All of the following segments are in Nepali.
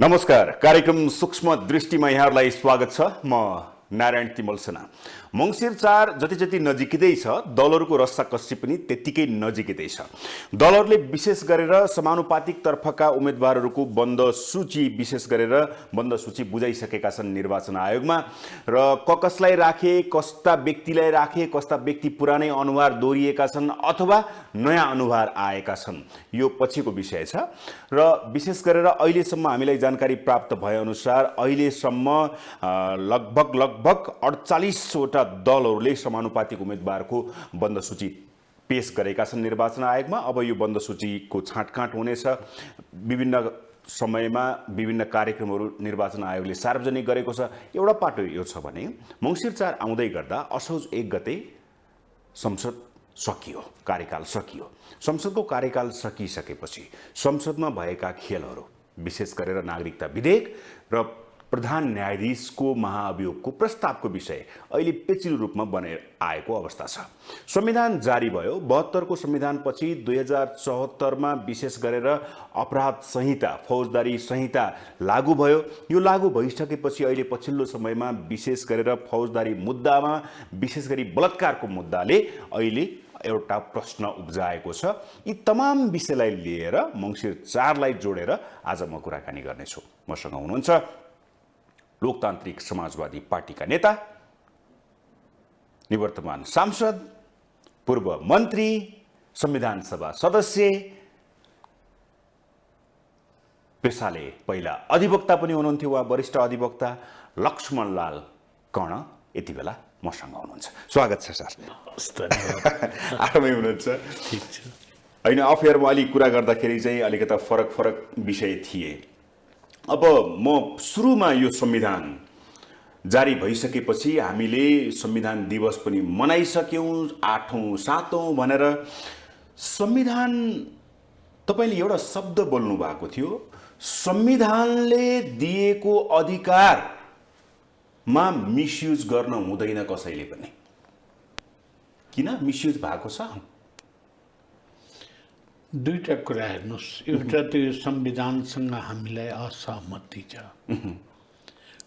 नमस्कार। कार्यक्रम सूक्ष्म दृष्टिमा यहाँहरूलाई स्वागत छ। म नारायण तिमल सेना। मङ्सिर 4 जति नजिकै छ, दलहरूको रस्साकस्सी पनि त्यतिकै नजिकै छ। दलहरूले विशेष गरेर समानुपातिक तर्फका उम्मेदवारहरूको बन्द सूची विशेष गरेर बन्द सूची बुझाइसकेका छन् निर्वाचन आयोगमा र कसलाई राखे, कस्ता व्यक्तिलाई राखे, कस्ता व्यक्ति पुरानै अनुहार दोहोरिएका छन् अथवा नयाँ अनुहार आएका छन्, यो पछिको विषय छ। र विशेष गरेर अहिलेसम्म हामीलाई जानकारी प्राप्त भएअनुसार अहिलेसम्म लगभग 48वटा दलहरूले समानुपातिक उम्मेदवारको बन्द सूची पेश गरेका छन् निर्वाचन आयोगमा। अब यो बन्द सूचीको छाँटकाँट हुनेछ। विभिन्न समयमा विभिन्न कार्यक्रमहरू निर्वाचन आयोगले सार्वजनिक गरेको छ। एउटा पाटो यो छ भने मङ्सिर 4 आउँदै गर्दा असोज 1 गते संसद सकियो, कार्यकाल सकियो। संसदको कार्यकाल सकिसकेपछि संसदमा भएका खेलहरू विशेष गरेर नागरिकता विधेयक र प्रधान न्यायाधीशको महाअभियोगको प्रस्तावको विषय अहिले पेचिलो रूपमा बनेर आएको अवस्था छ। संविधान जारी भयो। 72 को संविधानपछि 2074 मा विशेष गरेर अपराध संहिता, फौजदारी संहिता लागू भयो। यो लागू भइसकेपछि अहिले पछिल्लो समयमा विशेष गरेर फौजदारी मुद्दामा, विशेष गरी बलात्कारको मुद्दाले अहिले एउटा प्रश्न उब्जाएको छ। यी तमाम विषयलाई लिएर मङ्सिर 4 लाई जोडेर आज म कुराकानी गर्नेछु। मसँग हुनुहुन्छ लोकतान्त्रिक समाजवादी पार्टीका नेता, निवर्तमान सांसद, पूर्व मन्त्री, संविधान सभा सदस्य, पेशाले पहिला अधिवक्ता पनि हुनुहुन्थ्यो, वा वरिष्ठ अधिवक्ता लक्ष्मणलाल कर्ण यति बेला मसँग हुनुहुन्छ। स्वागत छ सर। आरामै हुनुहुन्छ? ठीक छ। होइन, अफेयरमा अलिक कुरा गर्दाखेरि चाहिँ अलिकता फरक विषय थिए। अब म सुरुमा यो संविधान जारी भइसकेपछि हामीले संविधान दिवस पनि मनाइसक्यौँ, 8औं 7औं भनेर। संविधान, तपाईले एउटा शब्द बोल्नु भएको थियो, संविधानले दिएको अधिकारमा मिसयुज गर्न हुँदैन कसैले पनि। किन मिसयुज भएको छ? दुईटा कुरा हेर्नुस्। एउटा त यो संविधानसँग हामीलाई असहमति छ।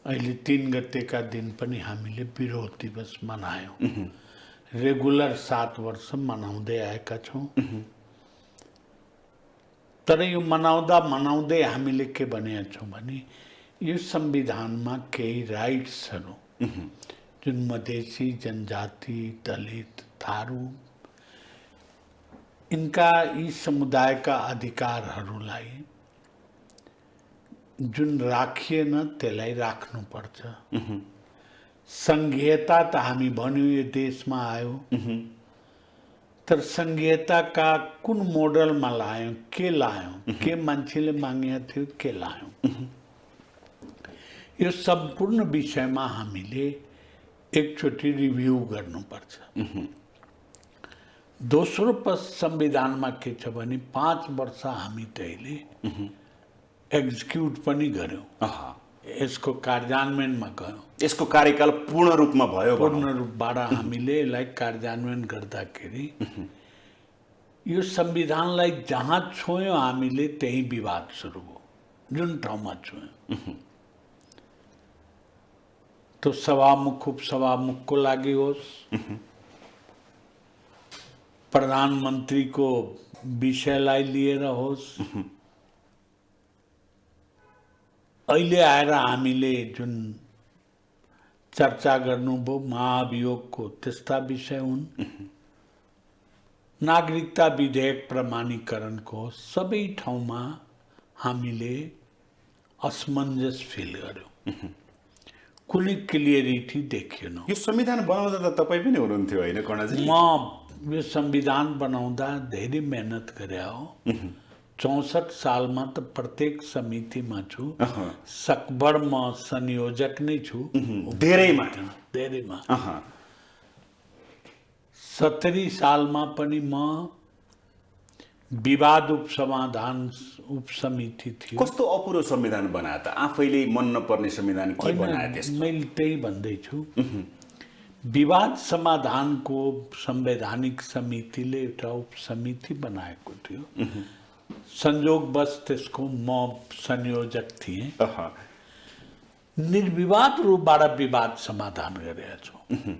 अहिले 3 गतेका दिन पनि हामीले विरोध दिवस मनायौँ। रेगुलर 7 वर्ष मनाउँदै आएका छौँ। तर यो मनाउँदै हामीले के भनेका छौँ भने यो संविधानमा केही राइट्सहरू जुन मधेसी, जनजाति, दलित, थारू, इनका यी समुदायका अधिकारहरूलाई जुन राखिएन त्यसलाई राख्नुपर्छ। संघीयता त हामी भन्यौँ यो देशमा आयो, तर संघीयताका कुन मोडलमा लायौँ, के लायौँ, के मान्छेले मागेको थियो, के लायौँ, यो सम्पूर्ण विषयमा हामीले एकचोटि रिभ्यू गर्नुपर्छ। दोस्रो संविधानमा के छ भने 5 वर्ष हामी त्यसले एक्जिक्युट पनि गर्यौँ, यसको कार्यान्वयनमा गयौँ। यसको कार्यकाल पूर्ण रूपमा भयो। पूर्ण रूपबाट हामीले यसलाई कार्यान्वयन गर्दाखेरि यो संविधानलाई जहाँ छोयौँ हामीले त्यही विवाद सुरु भयो। जुन ठाउँमा छोयौँ त्यो सभामुख, उपसभामुखको लागि होस्, प्रधानमन्त्रीको विषयलाई लिएर होस्, अहिले आएर हामीले जुन चर्चा गर्नुभयो महाअभियोगको, त्यस्ता विषय हुन्। नागरिकता विधेयक प्रमाणीकरणको सबै ठाउँमा हामीले असमञ्जस फिल गर्यौँ। कुनै क्लियरिटी देखिएन। यो संविधान बनाउँदा त तपाईँ पनि हुनुहुन्थ्यो होइन कर्णजी? म यो संविधान बनाउँदा धेरै मेहनत गरे हो। 64 सालमा त प्रत्येक समितिमा छु। सकभर म संयोजक नै छु। धेरैमा 70 सालमा पनि म विवाद उपसमाधान उपसमिति थियो। कस्तो अपुरो संविधान बनाए त? आफैले मन नपर्ने संविधान के बनाए त्यस्तो? मैले त्यही भन्दैछु। विवाद समाधानको संवैधानिक समितिले एउटा उपसमिति बनाएको थियो। संयोगवश त्यसको म संयोजक थिएँ। अहँ, निर्विवाद रूपबाट विवाद समाधान गरेका छौँ।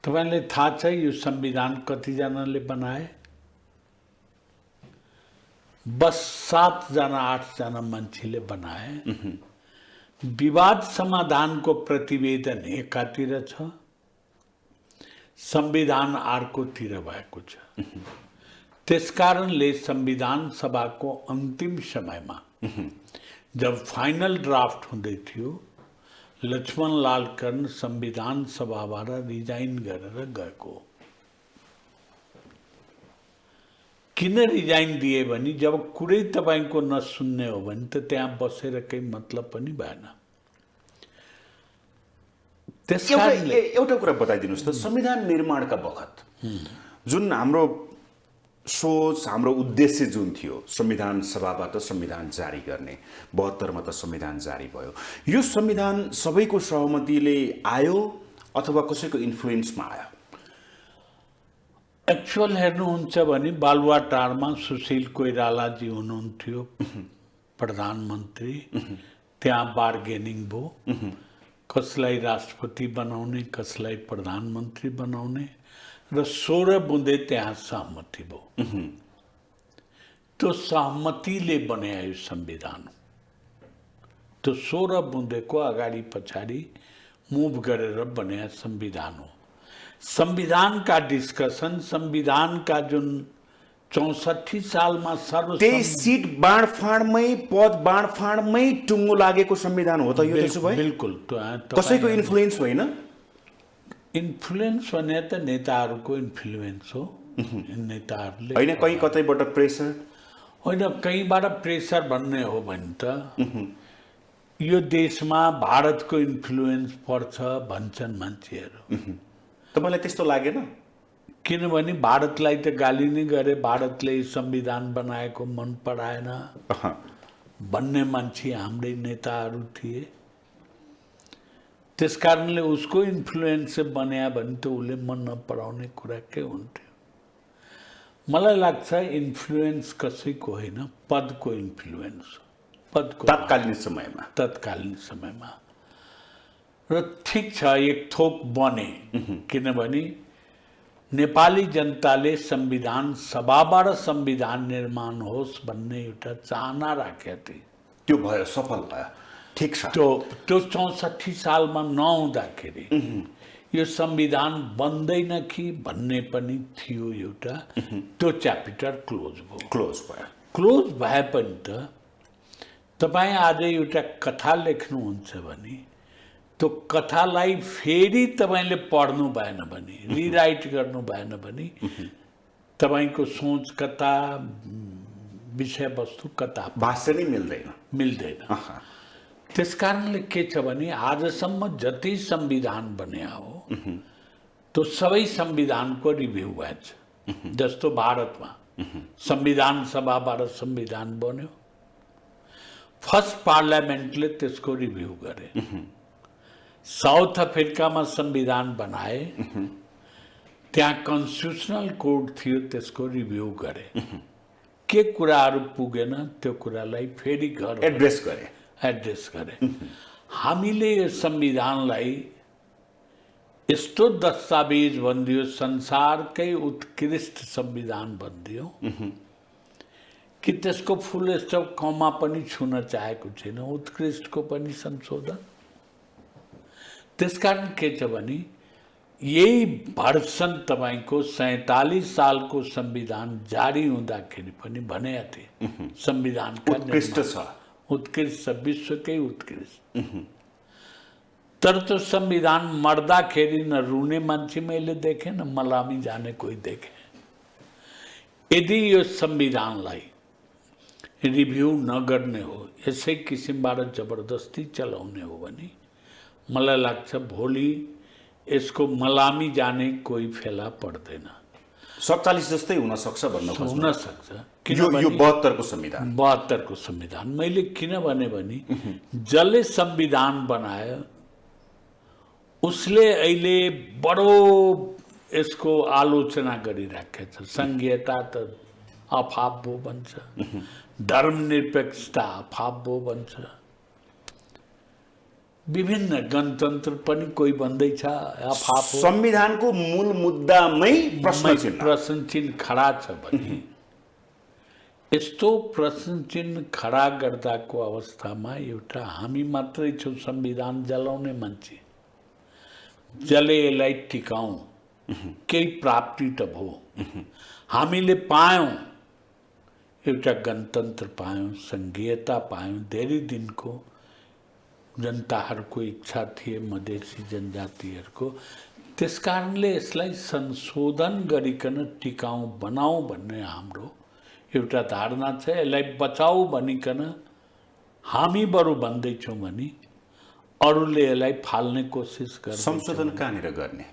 तपाईँलाई थाहा छ यो संविधान कतिजनाले बनाए? बस 7 जना 8 जना मान्छेले बनाए। विवाद समाधानको प्रतिवेदन एकातिर छ, संविधान अर्कोतिर भएको छ। त्यसकारणले संविधान सभाको अन्तिम समयमा जब फाइनल ड्राफ्ट हुँदै थियो, लक्ष्मणलाल कर्ण संविधान सभाबाट रिजाइन गरेर गएको। किन रिजाइन दिए भने जब कुरै तपाईँको नसुन्ने हो भने त त्यहाँ बसेर केही मतलब पनि भएन। एउटा कुरा बताइदिनुहोस् त, संविधान निर्माणका बखत जुन हाम्रो सोच, हाम्रो उद्देश्य जुन थियो संविधान सभाबाट संविधान जारी गर्ने, 72 मा त संविधान जारी भयो। यो संविधान सबैको सहमतिले आयो अथवा कसैको इन्फ्लुएन्समा आयो? एक्चुअल हेर्नुहुन्छ भने बालुवाटारमा सुशील कोइरालाजी हुनुहुन्थ्यो प्रधानमन्त्री। त्यहाँ बार्गेनिङ भयो, कसलाई राष्ट्रपति बनाउने, कसलाई प्रधानमन्त्री बनाउने, र 16 बुँदे त्यहाँ सहमति भयो। त्यो सहमतिले बनायो संविधान। त्यो 16 बुँदेको अगाडि पछाडि मुभ गरेर बनाया संविधान हो। संविधान का डिस्कसन, संविधान का जुन 64 सालमा त्यही सीट बाँडफाँडमै, पद बाँडफाँडमै टुङ्गो लागेको संविधान हो त यो? त्यसो भए बिल्कुल कसैको इन्फ्लुएन्स होइन? इन्फ्लुएन्स भने त नेताहरूको इन्फ्लुएन्स हो। नेताहरूले होइन, कहीँ कतैबाट प्रेसर होइन, कहीँबाट प्रेसर भन्ने हो भने त यो देशमा भारतको इन्फ्लुएन्स पर्छ भन्छन् मान्छेहरू। तपाईँलाई त्यस्तो लागेन? किनभने भारतलाई त गाली नै गरे, भारतले संविधान बनाएको मन पराएन भन्ने मान्छे हाम्रै नेताहरू थिए। त्यसकारणले उसको इन्फ्लुएन्स बन्या भने त उसले मन नपराउने कुरा के हुन्थ्यो? मलाई लाग्छ इन्फ्लुएन्स कसैको होइन, पदको इन्फ्लुएन्स, पदको तत्कालीन समयमा। र ठिक छ, एक थोक बने, किनभने नेपाली जनताले संविधान सभाबाट संविधान निर्माण होस् भन्ने एउटा चाहना राखेका थिए। त्यो भयो, सफल भयो, ठिक छ। त्यो 64 सालमा नहुँदाखेरि यो संविधान बन्दैन कि भन्ने पनि थियो एउटा। त्यो च्याप्टर क्लोज भए पनि त तपाईँ आज एउटा कथा लेख्नुहुन्छ भने त्यो कथालाई फेरि तपाईँले पढ्नु भएन भने, रिराइट गर्नु भएन भने तपाईँको सोच कता, विषयवस्तु कता, भाष्य नै मिल्दैन। त्यसकारणले के छ भने आजसम्म जति संविधान बन्या हो त्यो सबै संविधानको रिभ्यू भएछ। जस्तो भारतमा संविधान सभाबाट संविधान बन्यो, फर्स्ट पार्लियामेन्टले त्यसको रिभ्यू गरे। साउथ अफ्रिकामा संविधान बनाए, त्यहाँ कन्स्टिट्युसनल कोड थियो, त्यसको रिभ्यू गरे। के कुराहरू पुगेन त्यो कुरालाई फेरि घर एड्रेस गरे। हामीले यो संविधानलाई यस्तो दस्तावेज भनिदियो, संसारकै उत्कृष्ट संविधान भनिदियो कि त्यसको फुल स्टप कमा पनि छुन चाहेको छैन, उत्कृष्टको पनि संशोधन। त्यसकारण के छ भने यही भर्सन तपाईँको 47 सालको संविधान जारी हुँदाखेरि पनि भनेका थिए संविधानका उत्कृष्ट, विश्वकै उत्कृष्ट। तर त्यो संविधान मर्दाखेरि न रुने मान्छे मैले देखेँ, न मलामी जाने कोही देखेँ। यदि यो संविधानलाई रिभ्यू नगर्ने हो, यसै किसिमबाट जबरदस्ती चलाउने हो भने मलाई लाग्छ भोलि यसको मलामी जाने कोही फेला पर्दैन। 47 जस्तै हुन सक्छ भन्न खोज्नु। हुन सक्छ। यो 72 को संविधान, 72 को संविधान मैले किन भने जसले संविधान बनायो उसले अहिले बडो यसको आलोचना गरिराखेको छ। संघीयता त अफाप भो भन्छ, धर्मनिरपेक्षता अफाप भो भन्छ, विभिन्न गणतन्त्र पनि कोही भन्दैछ अफाप हो। संविधानको मूल मुद्दामै प्रश्न चिन्ह प्रश्न चिन्ह खडा छ भने यस्तो प्रश्न चिन्ह खडा गर्दाको अवस्थामा एउटा हामी मात्रै छौँ संविधान जलाउने मान्छे, जले यसलाई टिकाउँ, केही प्राप्ति त भयो। हामीले पायौँ, एउटा गणतन्त्र पायौँ, सङ्घीयता पायौँ, धेरै दिनको जनताहरूको इच्छा थिए मधेसी जनजातिहरूको। त्यसकारणले यसलाई संशोधन गरिकन टिकाउँ बनाऊ भन्ने हाम्रो एउटा धारणा छ। यसलाई बचाऊ भनिकन हामी बरु भन्दैछौँ भने अरूले यसलाई फाल्ने कोसिस गर्छ। संशोधन कहाँनिर गर्ने?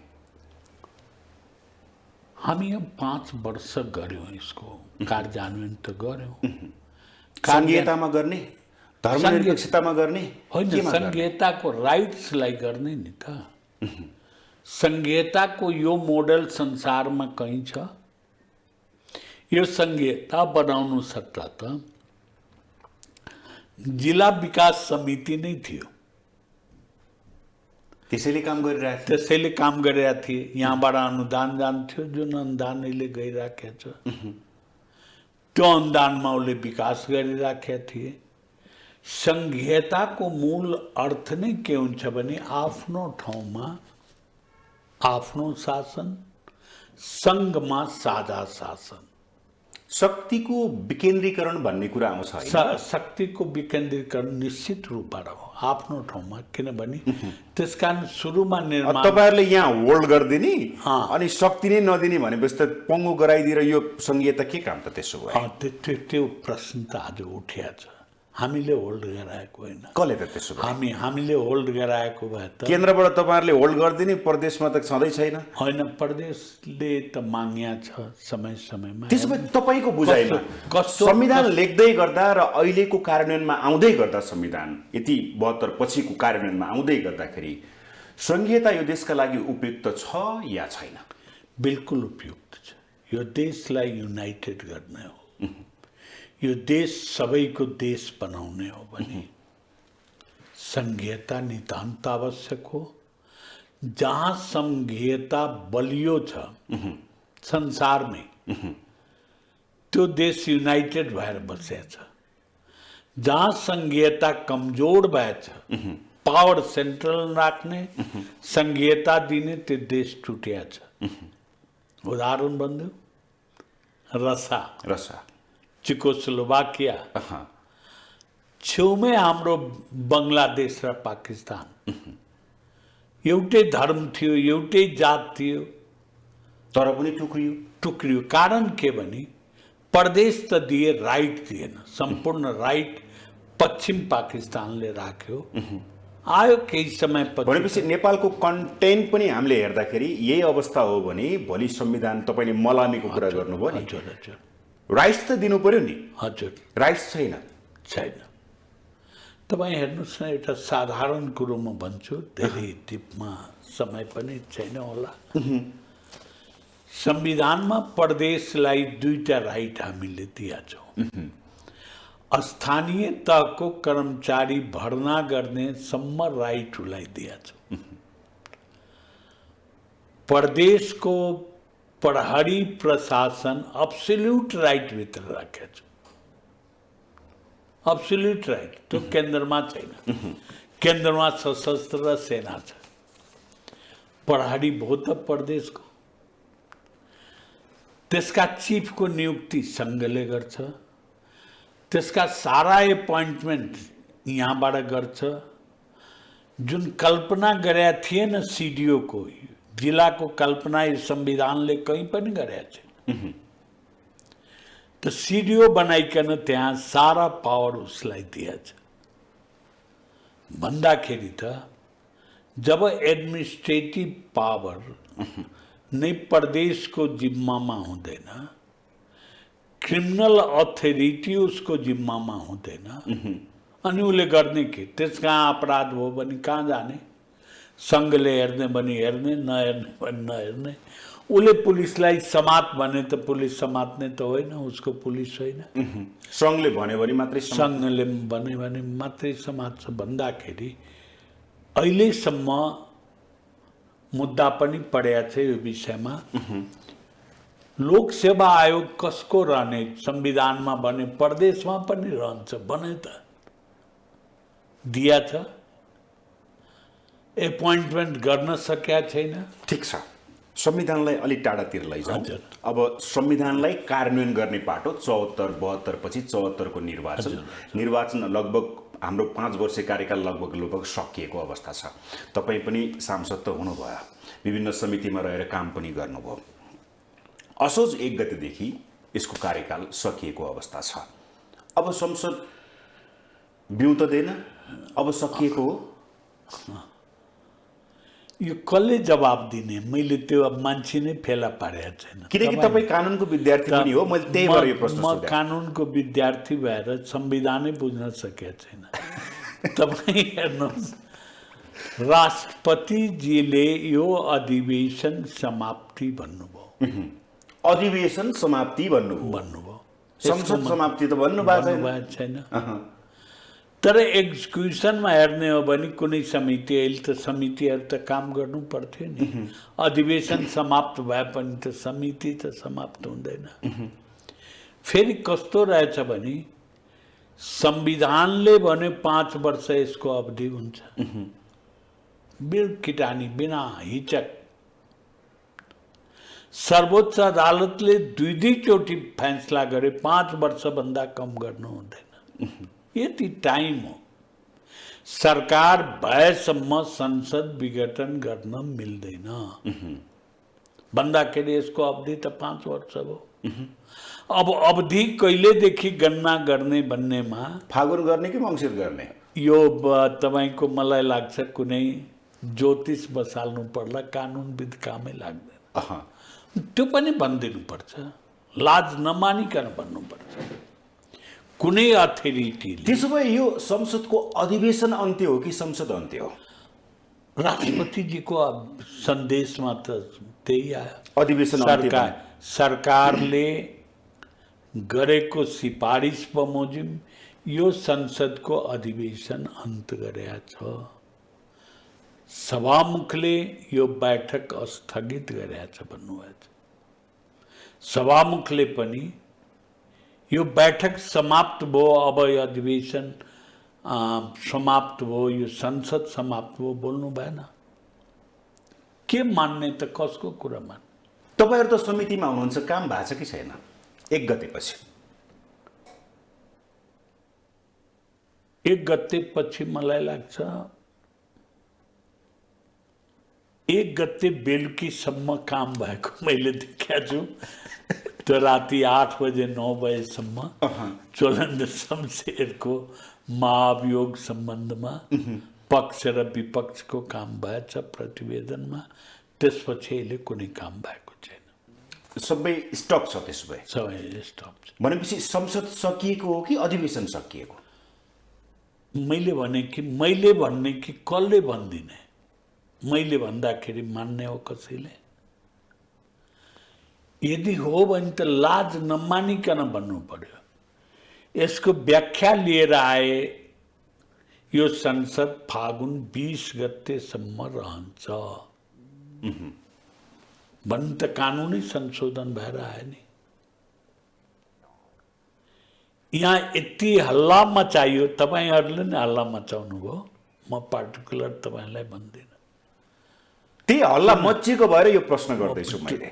हामी अब 5 वर्ष गऱ्यौँ, यसको कार्यान्वयन त गऱ्यौँ। संघीयतामा गर्ने, धर्मनिरपेक्षतामा गर्ने, होइन, केमा गर्ने? संघीयताको राइट्सलाई गर्ने नि त। संघीयताको यो मोडल संसारमा कहीँ छ? यो संघीयता बनाउनु सट्टा त जिल्ला विकास समिति नै थियो, त्यसैले काम गरिरहेको थियो। त्यसैले काम गरिरहेको थिए। यहाँबाट अनुदान जान्थ्यो, जुन अनुदान अहिले गइराखेको छ त्यो अनुदानमा उसले विकास गरिराखेका थिए। संघीयताको मूल अर्थ नै के हुन्छ भने आफ्नो ठाउँमा आफ्नो शासन, सङ्घमा साझा शासन, शक्तिको विकेन्द्रीकरण भन्ने कुरा आउँछ होइन? शक्तिको विकेन्द्रीकरण निश्चित रूपबाट हो आफ्नो ठाउँमा। किनभने त्यसकारण सुरुमा निर्माण तपाईँहरूले यहाँ होल्ड गरिदिने हाँ। अनि शक्ति नै नदिने भनेपछि त पङ्गु गराइदिएर यो संघीयता के काम त त्यसो भयो? त्यो प्रश्न त आज उठिया छ। हामीले होल्ड गराएको होइन। कसले त त्यसो भयो? हामीले होल्ड गराएको भए त केन्द्रबाट तपाईँहरूले होल्ड गरिदिने, प्रदेशमा त छँदै छैन। होइन, प्रदेशले त माग्या छ समय समयमा। त्यसो भए तपाईँको बुझाइमा संविधान लेख्दै गर्दा र अहिलेको कार्यान्वयनमा आउँदै गर्दा, संविधान यति 72 पछिको कार्यान्वयनमा आउँदै गर्दाखेरि संघीयता यो देशका लागि उपयुक्त छ या छैन? बिल्कुल उपयुक्त छ। यो देशलाई युनाइटेड गर्ने हो, यो देश सबैको देश बनाउने हो भने संघीयता नितान्त आवश्यक हो। जहाँ संघीयता बलियो छ संसारमै त्यो देश युनाइटेड भएर बसेको छ। जहाँ संघीयता कमजोर भएछ, पावर सेन्ट्रल राख्ने, संघीयता दिने, त्यो देश टुटिया छ। उदाहरण भन्छु, रसा चेकोस्लोभाकिया, अहँ, छेउमै हाम्रो बङ्गलादेश र पाकिस्तान। एउटै धर्म थियो, एउटै जात थियो, तर पनि टुक्रियो। कारण के भने प्रदेश त दिए, राइट दिएन। सम्पूर्ण राइट पश्चिम पाकिस्तानले राख्यो। आयो केही समय भनेपछि नेपालको कन्टेन्ट पनि हामीले हेर्दाखेरि यही अवस्था हो भने भोलि संविधान, तपाईँले मलामीको कुरा गर्नुभयो नि, हजुर हजुर, राइट्स त दिनु पर्यो नि। हजुर, राइट्स छैन। तपाईँ हेर्नुहोस् न, एउटा साधारण कुरो म भन्छु, धेरै टिपमा समय पनि छैन होला। संविधानमा प्रदेशलाई 2टा राइट हामीले दिएका छौँ। स्थानीय तहको कर्मचारी भर्ना गर्ने सम्म राइट उसलाई दिएका छौँ। प्रदेशको प्रहरी प्रशासन अब्सोल्युट राइट भित्र राखेको छ। अब्सोल्युट राइट त्यो केन्द्रमा छैन। केन्द्रमा सशस्त्र सेना छ, प्रहरी भयो त प्रदेशको। त्यसका चिफको नियुक्ति सङ्घले गर्छ, त्यसका सारा एपोइन्टमेन्ट यहाँबाट गर्छ। जुन कल्पना गरेका थिएन सिडिओको, जिल्लाको कल्पना यो संविधानले कहीँ पनि गरेका छैन। त सिडिओ बनाइकन त्यहाँ सारा पावर उसलाई दिएछ। भन्दाखेरि त जब एडमिनिस्ट्रेटिभ पावर नै प्रदेशको जिम्मामा हुँदैन, क्रिमिनल अथोरिटी उसको जिम्मामा हुँदैन, अनि उसले गर्ने के? त्यस कहाँ अपराध हो भने कहाँ जाने? सङ्घले हेर्ने भने हेर्ने, नहेर्ने भने नहेर्ने। उसले पुलिसलाई समात भने त पुलिस समात्ने त होइन, उसको पुलिस होइन। सङ्घले भन्यो भने मात्रै सङ्घले भन्यो भने मात्रै समात्छ भन्दाखेरि अहिलेसम्म मुद्दा पनि पढेको छ यो विषयमा। लोक सेवा आयोग कसको रहने संविधानमा भने प्रदेशमा पनि रहन्छ भने त दिया छ, एपोइन्टमेन्ट गर्न सकेका छैन। ठिक छ, संविधानलाई अलिक टाढातिर लैजाउँ। हजुर। अब संविधानलाई कार्यान्वयन गर्ने पाटो 74-72 पछि 74 को निर्वाचन लगभग हाम्रो 5 वर्ष कार्यकाल लगभग सकिएको अवस्था छ। तपाईँ पनि सांसद त हुनुभयो, विभिन्न समितिमा रहेर काम पनि गर्नुभयो। असोज 1 गतेदेखि यसको कार्यकाल सकिएको अवस्था छ। अब संसद बिउतदैन, अब सकिएको हो। यो कसले जवाब दिने? मैले त्यो अब मान्छे नै फेला पारेको छैन। किनकि तपाईँ कानुनको विद्यार्थी पनि हो, मैले त्यही भएर यो प्रश्न म सोधेँ। कानुनको विद्यार्थी भएर संविधानै बुझ्न सकेको छैन। तपाईँ हेर्नुहोस्, राष्ट्रपतिजीले यो अधिवेशन समाप्ति भन्नुभयो। अधिवेशन समाप्ति भन्नुभयो। संसद समाप्ति त भन्नुभएको छैन। तर एक्जिक्युसनमा हेर्ने हो भने कुनै समिति, अहिले त समितिहरू त काम गर्नु पर्थ्यो नि। अधिवेशन समाप्त भए पनि त समिति त समाप्त हुँदैन। फेरि कस्तो रहेछ भने संविधानले भने 5 वर्ष यसको अवधि हुन्छ, किटानी बिना हिचक। सर्वोच्च अदालतले 2 चोटि फैसला गरे 5 वर्षभन्दा कम गर्नु हुँदैन। यति टाइम हो। सरकार भएसम्म संसद विघटन गर्न मिल्दैन भन्दाखेरि यसको अवधि त 5 वर्ष हो। अब अवधि कहिलेदेखि गणना गर्ने भन्नेमा फागुन गर्ने कि मङ्सिर गर्ने, यो तपाईँको मलाई लाग्छ कुनै ज्योतिष बसाल्नु पर्ला, कानुनविद कामै लाग्दैन। त्यो पनि भनिदिनुपर्छ, लाज नमानिकन भन्नुपर्छ कुनै अथोरिटीले। त्यसो भए यो संसदको अधिवेशन अन्त्य हो कि संसद अन्त्य हो? राष्ट्रपतिजीको सन्देशमा त त्यही आयो। अधिवेशन सरकारले गरेको सिफारिस बमोजिम यो संसदको अधिवेशन अन्त गरेका छ। सभामुखले यो बैठक स्थगित गरेका छ भन्नुभएको छ। सभामुखले पनि यो बैठक समाप्त भयो, अब यो अधिवेशन समाप्त भयो, यो संसद समाप्त भयो बोल्नु भएन। के मान्ने त कसको कुरा मान? तपाईँहरू त समितिमा हुनुहुन्छ, काम भएको छ कि छैन? 1 गतेपछि 1 गतेपछि मलाई लाग्छ 1 गते बेलुकीसम्म काम भएको मैले देखेको छु। तो राति 8 बजे 9 बजेसम्म ज्वलन्त शमशेरको महाभियोग सम्बन्धमा पक्ष र विपक्षको काम भएछ प्रतिवेदनमा। त्यसपछि अहिले कुनै काम भएको छैन, सबै स्टप छ। त्यसो भए सबै स्टप छ भनेपछि संसद सकिएको हो कि अधिवेशन सकिएको? मैले भन्ने कि कसले भन्दिने? मैले भन्दाखेरि मान्ने हो कसैले? यदि हो भने त लाज नमानिकन भन्नु पर्यो। यसको व्याख्या लिएर आए यो संसद फागुन 20 गतेसम्म रहन्छ भन्ने त कानुनै संशोधन भएर आयो नि। यहाँ यति हल्ला मचाइयो, तपाईँहरूले नै हल्ला मचाउनु भयो, म पार्टिकुलर तपाईँलाई भन्दिनँ। त्यही हल्ला मचिएको भएर यो प्रश्न गर्दैछु मैले।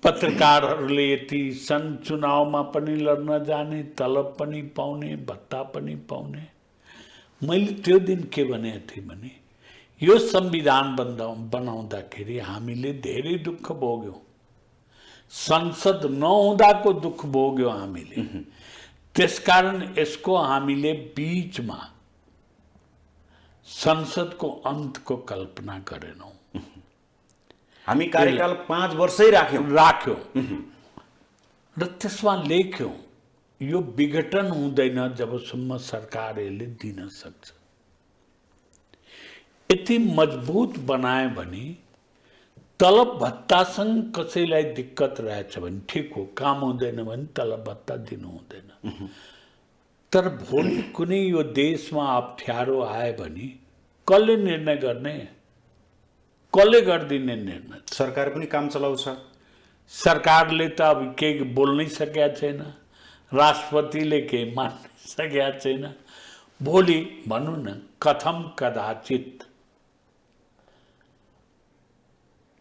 पत्रकारहरूले यति चुनावमा पनि लड्न जाने, तलब पनि पाउने, भत्ता पनि पाउने। मैले त्यो दिन के भनेको थिएँ भने यो संविधान बनाउँदाखेरि हामीले धेरै दुःख भोग्यौँ, संसद नहुँदाको दुःख भोग्यौँ हामीले। त्यसकारण यसको हामीले बीचमा संसदको अन्तको कल्पना गरेनौँ। हामी कार्यकाल 5 वर्षै राख्यौँ र त्यसमा लेख्यौँ यो विघटन हुँदैन जबसम्म सरकार यसले दिन सक्छ। यति मजबुत बनाए भने तलब भत्तासँग कसैलाई दिक्कत रहेछ भने ठिक हो, काम हुँदैन भने तलब भत्ता दिनु हुँदैन। तर भोलि कुनै यो देशमा अप्ठ्यारो आयो भने कसले निर्णय गर्ने, कसले गरिदिने निर्णय? सरकार पनि काम चलाउँछ। सरकारले त अब केही बोल्नै सकेका छैन, राष्ट्रपतिले केही मान्नै सकेका छैन। भोलि भनौँ न कथम कदाचित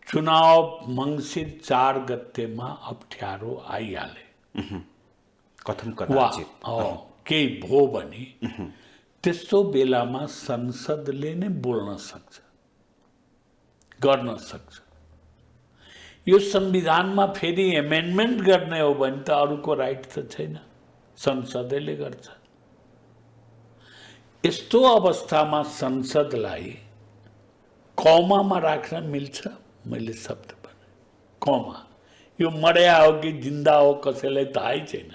चुनाव मङ्सिर 4 गतेमा अप्ठ्यारो आइहाले, कथम वा कदाचित केही भो भने त्यस्तो बेलामा संसदले नै बोल्न सक्छ, गर्न सक्छ। यो संविधानमा फेरि एमेन्डमेन्ट गर्ने हो भने त अरूको राइट त छैन, संसदले गर्छ। यस्तो अवस्थामा संसदलाई कौमामा राख्न मिल्छ? मैले शब्द भने कौमा, यो मर्या हो कि जिन्दा हो कसैलाई थाहै छैन।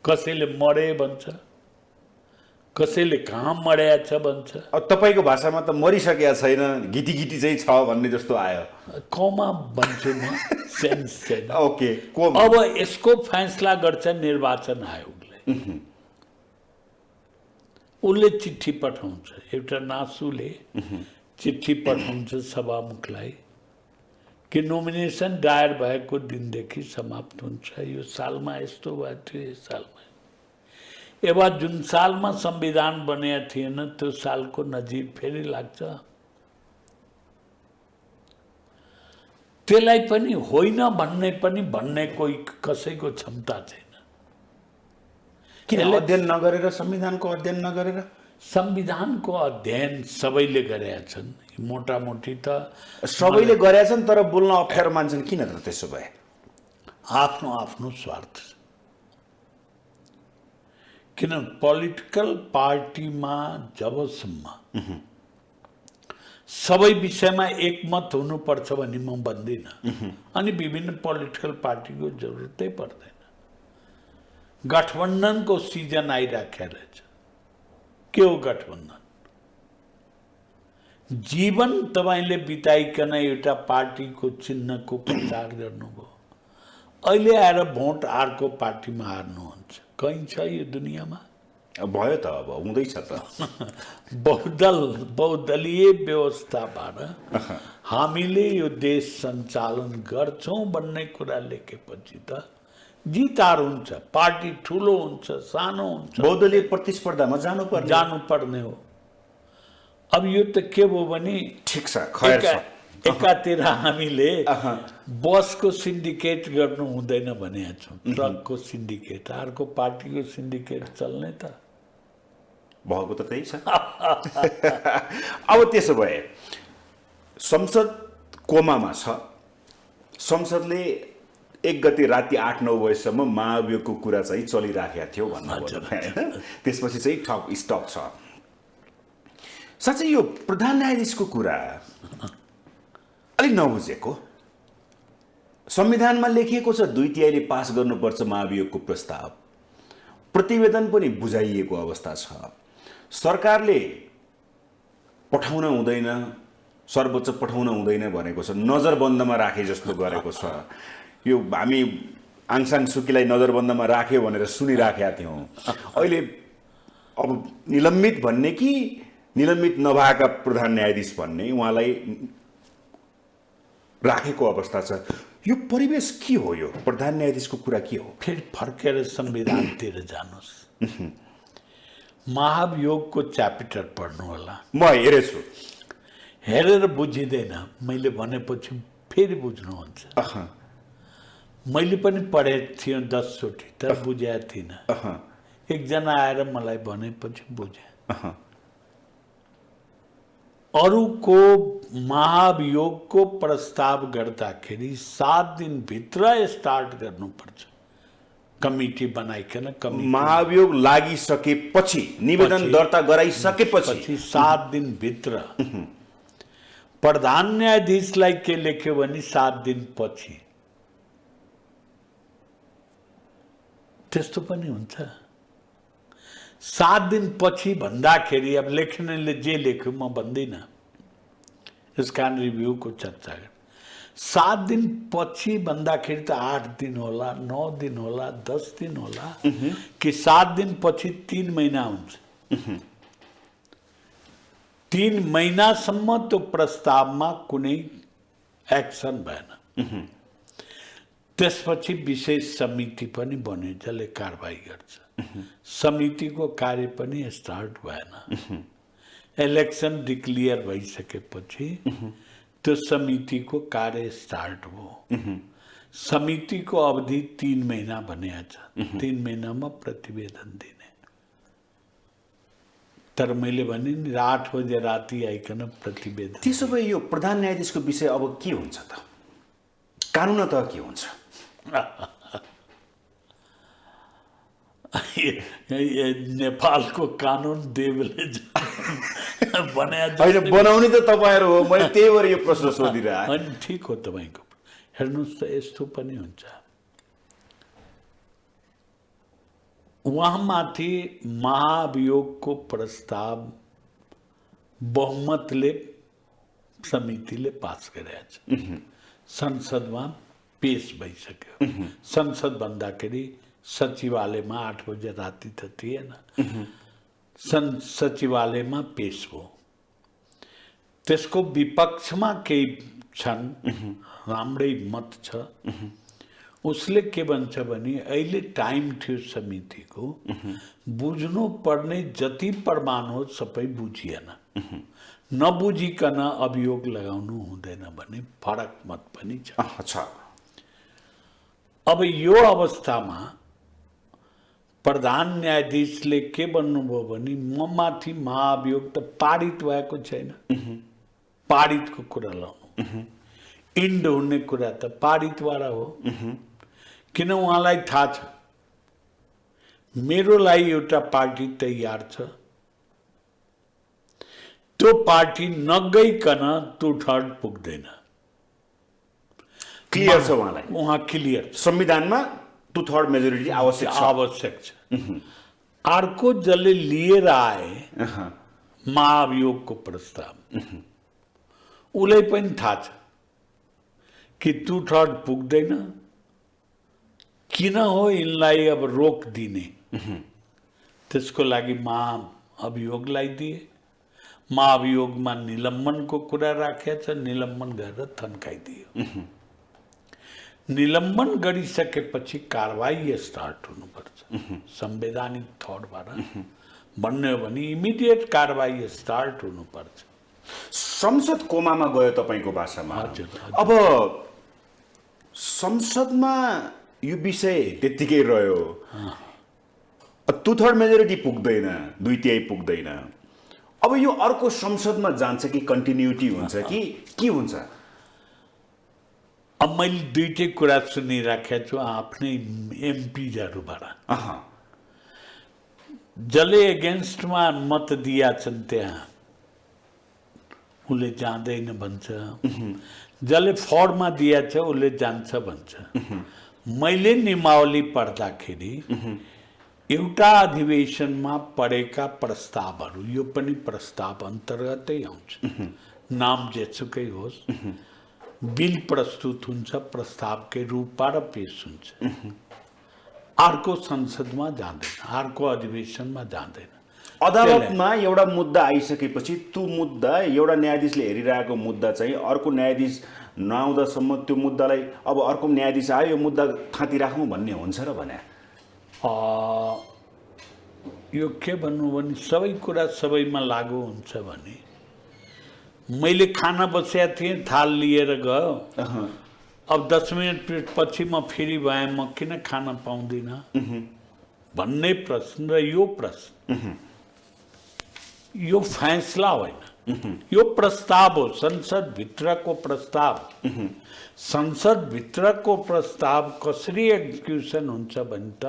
कसैले मरे भन्छ, कसैले कहाँ मर्या छ भन्छ। अब तपाईँको भाषामा त मरिसकेका छैन, घिटी घिटी चाहिँ छ भन्ने जस्तो आयो। कौमा भन्छु म, सेन्स छैन। ओके, अब यसको फैसला गर्छ निर्वाचन आयोगले। उसले चिठी पठाउँछ, एउटा नासुले चिठी पठाउँछ सभामुखलाई कि नोमिनेसन दायर भएको दिनदेखि समाप्त हुन्छ। यो सालमा यस्तो भएको थियो, यो सालमा एवं जुन सालमा संविधान बनेको थिएन त्यो सालको नजिर फेरि लाग्छ। त्यसलाई पनि होइन भन्ने कोही कसैको क्षमता छैन। किन अध्ययन नगरेर, संविधानको अध्ययन नगरेर? संविधानको अध्ययन सबैले गरेका छन्, मोटामोटी त सबैले गरेका छन्, तर बोल्न अप्ठ्यारो मान्छन्। किन त त्यसो भए? आफ्नो आफ्नो स्वार्थ छ। किन पोलिटिकल पार्टीमा जबसम्म सबै विषयमा एकमत हुनुपर्छ भन्ने म भन्दिनँ, अनि विभिन्न पोलिटिकल पार्टीको जरुरतै पर्दैन। गठबन्धनको सिजन आइराखेको रहेछ। के हो गठबन्धन? जीवन तपाईँले बिताइकन एउटा पार्टीको चिन्हको प्रचार गर्नुभयो, अहिले आएर भोट अर्को पार्टीमा हार्नुहुन्छ। कहीँ छ यो दुनियाँमा? भयो त, अब हुँदैछ त। बहुदलीय व्यवस्थाबाट हामीले यो देश सञ्चालन गर्छौँ भन्ने कुरा लेखेपछि त जित हार हुन्छ, पार्टी ठुलो हुन्छ, सानो हुन्छ, बहुदलीय प्रतिस्पर्धामा जानुपर्ने हो। अब यो त के भयो भने ठिक छ, खैर छ। एकातिर हामीले बसको सिन्डिकेट गर्नु हुँदैन भनेका छौँ, ट्रकको सिन्डिकेट, अर्को पार्टीको सिन्डिकेट चल्ने त भएको त त्यही छ। अब त्यसो भए संसद कोमामा छ। संसदले 1 गते राति 8-9 बजेसम्म महाभियोगको कुरा चाहिँ चलिराखेका थियो भन्नुभयो होइन? त्यसपछि चाहिँ ठप स्टप छ। साँच्चै यो प्रधान न्यायाधीशको कुरा अलिक नबुझेको। संविधानमा लेखिएको छ 2/3ले पास गर्नुपर्छ महाभियोगको प्रस्ताव, प्रतिवेदन पनि बुझाइएको अवस्था छ। सरकारले पठाउन हुँदैन, सर्वोच्च पठाउन हुँदैन भनेको छ, नजरबन्दमा राखे जस्तो गरेको छ। यो हामी आङ सान सुकीलाई नजरबन्दमा राख्यो भनेर सुनिराखेका थियौँ। अहिले अब निलम्बित भन्ने कि निलम्बित नभएका प्रधान न्यायाधीश भन्ने उहाँलाई राखेको अवस्था छ। यो परिवेश के हो? यो प्रधान न्यायाधीशको कुरा के हो? फेरि फर्केर संविधानतिर जानुहोस्, महाभियोगको च्याप्टर पढ्नु होला। म हेरेछु, हेरेर बुझिँदैन, मैले भनेपछि फेरि बुझ्नुहुन्छ। मैले पनि पढेको थिएँ 10 चोटि, तर बुझेको थिइनँ। एकजना आएर मलाई भनेपछि बुझेँ। अरूको महाभियोगको प्रस्ताव गर्दाखेरि 7 दिनभित्र स्टार्ट गर्नुपर्छ, कमिटी बनाइकन। महाभियोग लागिसकेपछि, निवेदन दर्ता गराइसकेपछि 7 दिनभित्र। प्रधान न्यायाधीशलाई के लेख्यो भने 7 दिनपछि। त्यस्तो पनि हुन्छ। 7 दिनपछि भन्दाखेरि अब लेख्नेले जे लेख्यो म भन्दिनँ, यस कारण रिभ्यूको चर्चा गर। 7 दिनपछि भन्दाखेरि त 8 दिन होला, 9 दिन होला, 10 दिन होला, कि 7 दिनपछि 3 महिना हुन्छ। 3 महिनासम्म त्यो प्रस्तावमा कुनै एक्सन भएन। त्यसपछि विशेष समिति पनि बन्यो जसले कारबाही गर्छ। समितिको कार्य पनि स्टार्ट भएन। इलेक्सन डिक्लेयर भइसकेपछि त्यो समितिको कार्य स्टार्ट भयो। समितिको अवधि 3 महिना भनेको छ। 3 महिनामा प्रतिवेदन दिने। तर मैले भने नि 8 बजे राति आइकन प्रतिवेदन। त्यसो भए यो प्रधान न्यायाधीशको विषय अब के हुन्छ त? कानुन त के हुन्छ? नेपालको कानुन देवले होइन, बनाउने त तपाईँहरू हो। मैले त्यही भएर यो प्रश्न सोधिरहेँ। अनि ठिक हो तपाईँको। हेर्नुहोस् त, यस्तो पनि हुन्छ, उहाँमाथि महाभियोगको प्रस्ताव बहुमतले समितिले पास गरेछ। संसदमा पेश भइसक्यो। संसद भन्दाखेरि सचिवालयमा 8 बजे राति त थिएन। सचिवालयमा पेश भयो। त्यसको विपक्षमा केही छन्, राम्रै मत छ। उसले के भन्छ भने अहिले टाइम थियो समितिको, बुझ्नु पर्ने जति प्रमाण हो सबै बुझिएन। नबुझिकन अभियोग लगाउनु हुँदैन भने फरक मत पनि छ। अच्छा, अब यो अवस्थामा प्रधान न्यायाधीशले के भन्नुभयो भने म माथि महाभियोग त पारित भएको छैन। पारितको कुरा लाउनु, इन्ड हुने कुरा त पारितवाला हो। किन उहाँलाई थाहा छ मेरो लागि एउटा पार्टी तयार छ, त्यो पार्टी नगइकन 2/3 पुग्दैन। क्लियर छ उहाँलाई? उहाँ क्लियर छ। संविधानमा 2/3 मेजोरिटी आवश्यक छ। अर्को जसले लिएर आए महाभियोगको प्रस्ताव, उसलाई पनि थाहा छ कि 2/3 पुग्दैन। किन हो यिनलाई अब रोक दिने? त्यसको लागि महाअभियोगलाई दिए। महाअभियोगमा निलम्बनको कुरा राखेको छ, निलम्बन गरेर थन्काइदियो। निलम्बन गरिसकेपछि कारवाही स्टार्ट हुनुपर्छ। संवैधानिक तौरबाट भन्ने हो भने इमिडिएट कारवाही स्टार्ट हुनुपर्छ। संसद कोमामा गयो तपाईँको भाषामा। अब संसदमा यो विषय त्यत्तिकै रह्यो। 2/3 मेजोरिटी पुग्दैन, 2/3 पुग्दैन। अब यो अर्को संसदमा जान्छ कि कन्टिन्युटी हुन्छ कि के हुन्छ? अब मैले दुईटै कुरा सुनिराखेको छु आफ्नै एमपीजहरूबाट। जसले एगेन्स्टमा मत दिया छन् त्यहाँ उसले जाँदैन भन्छ, जसले फरमा दिया छ उसले जान्छ भन्छ। मैले नियमावली पढ्दाखेरि एउटा अधिवेशनमा पढेका प्रस्तावहरू, यो पनि प्रस्ताव अन्तर्गतै आउँछ, नाम जेसुकै होस्, बिल प्रस्तुत हुन्छ, प्रस्तावकै रूपबाट पेश हुन्छ। अर्को संसदमा जाँदैन, अर्को अधिवेशनमा जाँदैन। अदालतमा एउटा मुद्दा आइसकेपछि त्यो मुद्दा एउटा न्यायाधीशले हेरिरहेको मुद्दा चाहिँ अर्को न्यायाधीश नआउँदासम्म त्यो मुद्दालाई अब अर्को न्यायाधीश आयो यो मुद्दा थाँती राखौँ भन्ने हुन्छ र भने यो के भन्नु भने सबै कुरा सबैमा लागू हुन्छ भने मैले खाना बसेको थिएँ, थाल लिएर गयो, अब 10 मिनट पछि म फेरि भएँ, म किन खान पाउँदिनँ भन्ने प्रश्न र यो प्रश्न, यो फैसला होइन, यो प्रस्ताव हो, संसद भित्रको प्रस्ताव। संसद भित्रको प्रस्ताव कसरी एक्जिक्युसन हुन्छ भने त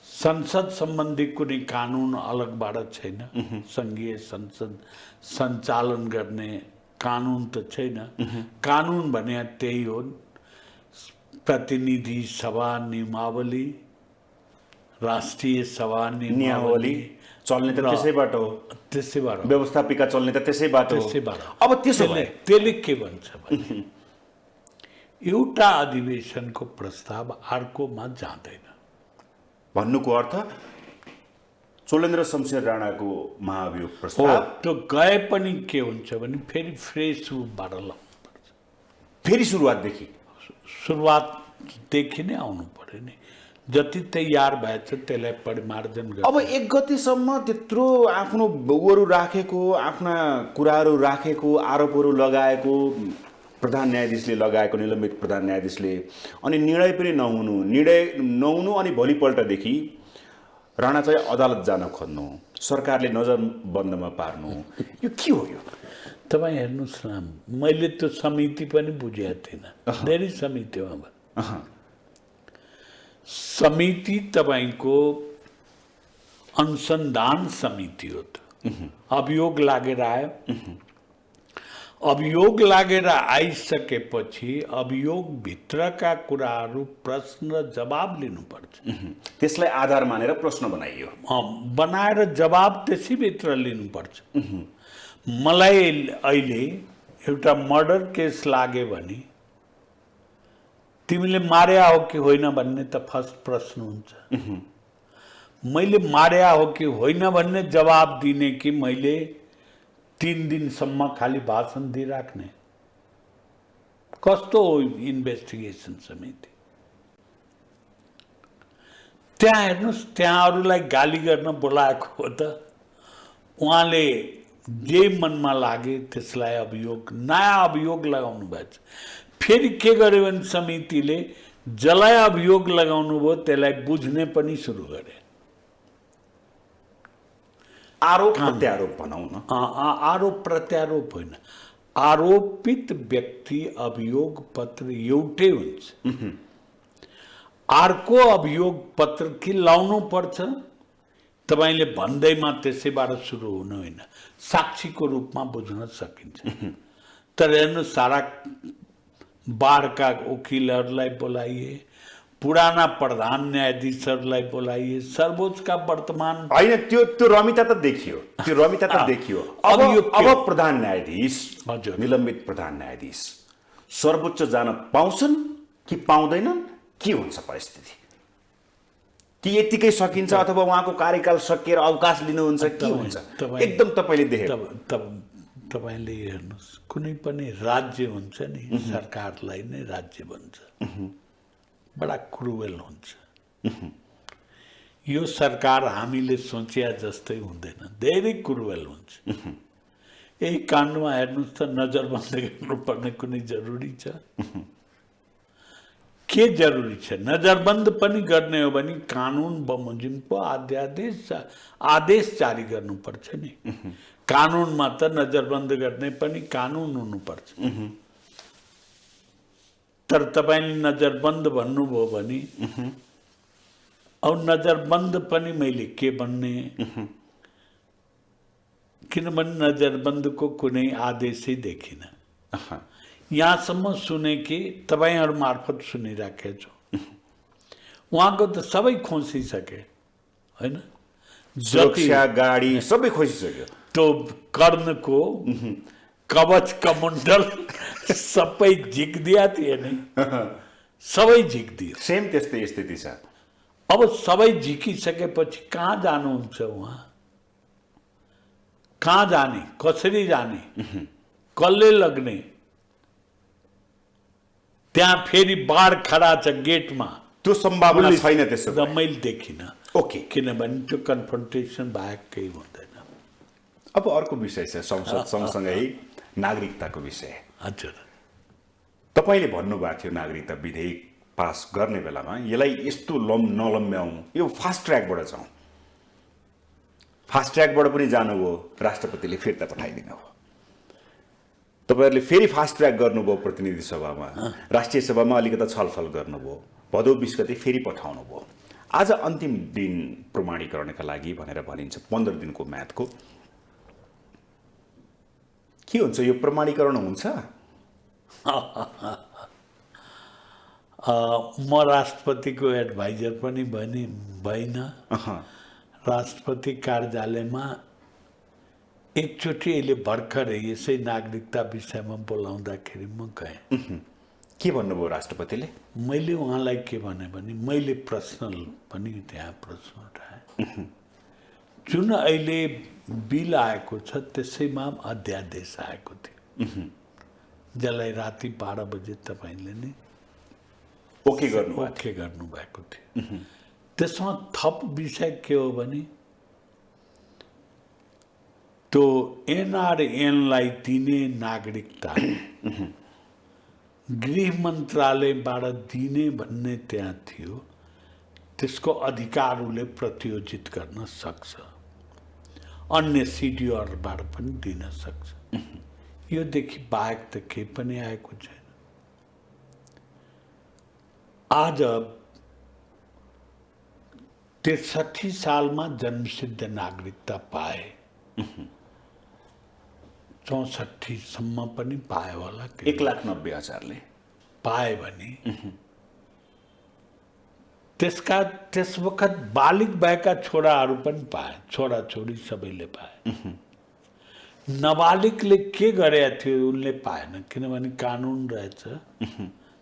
संसद सम्बन्धी कुनै कानुन अलगबाट छैन। संघीय संसद सञ्चालन गर्ने कानुन त छैन। कानुन भने त्यही हो, प्रतिनिधि सभा नियमावली राष्ट्रिय सभा नियमावली चल्ने त त्यसैबाट हो, त्यसैबाट व्यवस्थापिका चल्ने त त्यसैबाट हो। त्यसैबाट अब त्यसो भए त्यसले के भन्छ भने एउटा अधिवेशनको प्रस्ताव अर्कोमा जाँदैन। भन्नुको अर्थ चोलेन्द्र शमशेर राणाको महाभियोग प्रस्ताव त्यो गए पनि के हुन्छ भने फेरि फ्रेस रूपबाट लाउनुपर्छ, फेरि सुरुवातदेखि सुरुवातदेखि नै आउनु पर्यो नि। जति तयार भएछ त्यसलाई परिमार्जन गर्नु। अब 1 गतेसम्म त्यत्रो आफ्नो उहरू राखेको, आफ्ना कुराहरू राखेको, आरोपहरू लगाएको प्रधान न्यायाधीशले लगाएको, निलम्बित प्रधान न्यायाधीशले, अनि निर्णय पनि नहुनु अनि भोलिपल्टदेखि राणा चाहिँ अदालत जान खोज्नु, सरकारले नजरबन्दमा पार्नु, यो के हो? यो तपाईँ हेर्नुहोस् न, मैले त्यो समिति पनि बुझेको थिइनँ। धेरै समिति हो। अब समिति तपाईँको अनुसन्धान समिति हो। त अभियोग लागेर आयो, अभियोग लागेर आइसकेपछि अभियोगभित्रका कुराहरू प्रश्न र जवाब लिनुपर्छ। त्यसलाई आधार मानेर प्रश्न बनाइयो, बनाएर जवाब त्यसैभित्र लिनुपर्छ। मलाई अहिले एउटा मर्डर केस लाग्यो भने तिमीले मार्या हो कि होइन भन्ने त फर्स्ट प्रश्न हुन्छ। मैले मार्या हो कि होइन भन्ने जवाब दिने कि मैले 3 दिनसम्म खाली भाषण दिइराख्ने? कस्तो हो इन्भेस्टिगेसन समिति? त्यहाँ हेर्नुहोस्, त्यहाँ अरूलाई गाली गर्न बोलाएको हो त। उहाँले जे मनमा लागे त्यसलाई अभियोग, नयाँ अभियोग लगाउनु भएछ। फेरि के गर्यो भने समितिले जसलाई अभियोग लगाउनु भयो त्यसलाई बुझ्ने पनि सुरु गरे। आरोप प्रत्यारोप भनौँ न। आरोप प्रत्यारोप होइन, आरोपित व्यक्ति अभियोग पत्र एउटै हुन्छ। अर्को अभियोग पत्र कि लाउनु पर्छ, तपाईँले भन्दैमा त्यसैबाट सुरु हुनु होइन, साक्षीको रूपमा बुझ्न सकिन्छ। तर हेर्नु, सारा बारका वकिलहरूलाई बोलाइए, पुराना प्रधान न्यायाधीशहरूलाई बोलाइए, सर्वोच्चका वर्तमान होइन, त्यो रमिता त देखियो, त्यो रमिता त देखियो। अब प्रधान न्यायाधीश, हजुर, निलम्बित प्रधान न्यायाधीश सर्वोच्च जान पाउँछन् कि पाउँदैनन्? के हुन्छ परिस्थिति? कि यतिकै सकिन्छ अथवा उहाँको कार्यकाल सकिएर अवकाश लिनुहुन्छ? के हुन्छ एकदम तपाईँले देखेको? तपाईँले हेर्नुहोस्, कुनै पनि राज्य हुन्छ नि, सरकारलाई नै राज्य भन्छ, बडा क्रुएल हुन्छ। यो सरकार हामीले सोचे जस्तै हुँदैन, धेरै क्रुएल हुन्छ। यही काण्डमा हेर्नुहोस् त, नजरबन्द गर्नुपर्ने कुनै जरुरी छ? के जरुरी छ? नजरबन्द पनि गर्ने हो भने कानुन बमोजिमको आदेश जारी गर्नुपर्छ नि। कानुनमा त नजरबन्द गर्ने पनि कानुन हुनुपर्छ। तर तपाईँले नजरबन्द भन्नुभयो भने अब नजरबन्द पनि मैले के भन्ने, किनभने नजरबन्दको कुनै आदेशै देखिनँ। यहाँसम्म सुने कि तपाईँहरू मार्फत सुनिराखेको छु, उहाँको त सबै खोसिसके होइन, सुरक्षा गाडी सबै खोसिसक्यो। त्यो कर्णको कवच कमण्डल सबै झिक्दिया थिए नि, सबै झिक्दियो। सेम त्यस्तै स्थिति छ। अब सबै झिकिसकेपछि कहाँ जानुहुन्छ उहाँ? कहाँ जाने, कसरी जाने, कसले लग्ने? त्यहाँ फेरि बाढ खडा छ गेटमा, त्यो सम्भावना छैन त्यसो र मैले देखिनँ। ओके, किनभने त्यो कन्फ्रन्टेसन बाहेक केही हुँदैन। अब अर्को विषय छ, संसद सँगसँगै नागरिकताको विषय। हजुर, तपाईँले भन्नुभएको थियो नागरिकता विधेयक पास गर्ने बेलामा यसलाई यस्तो नलम्ब्याउँ, यो फास्ट ट्र्याकबाट जाउँ। फास्ट ट्र्याकबाट पनि जानुभयो, राष्ट्रपतिले फिर्ता पठाइदिनु हो। तपाईँहरूले फेरि फास्ट ट्र्याक गर्नुभयो प्रतिनिधि सभामा, राष्ट्रिय सभामा अलिकति छलफल गर्नुभयो, भदौ 20 गते फेरि पठाउनु भयो। आज अन्तिम दिन प्रमाणीकरणका लागि भनेर भनिन्छ, 15 दिनको म्यादको। के हुन्छ, यो प्रमाणीकरण हुन्छ? म राष्ट्रपतिको एडभाइजर पनि भइन राष्ट्रपति कार्यालयमा एकचोटि अहिले भर्खरै यसै नागरिकता विषयमा बोलाउँदाखेरि म गएँ। के भन्नुभयो राष्ट्रपतिले? मैले उहाँलाई के भने मैले प्रश्न पनि त्यहाँ प्रश्न उठाएँ। जुन अहिले बिल आएको छ त्यसैमा अध्यादेश आएको थियो, जसलाई राति 12 बजे तपाईँले नै ओके गर्नुभएको थियो। त्यसमा थप विषय के हो भने त्यो एनआरएनलाई दिने नागरिकता गृह मन्त्रालयबाट दिने भन्ने त्यहाँ थियो। त्यसको अधिकार उसले प्रतियोजित गर्न सक्छ, अन्य सिडिओबाट पनि दिन सक्छ। योदेखि बाहेक त केही पनि आएको छैन। आज 63 सालमा जन्मसिद्ध नागरिकता पाए, 64 सम्म पनि पायो होला, 1,90,000ले पाए भने त्यस वखत बालिग भएका छोराहरू पनि पाए, छोराछोरी सबैले पाए। नाबालिगले के गरेका थियो उनले पाएन, किनभने कानुन रहेछ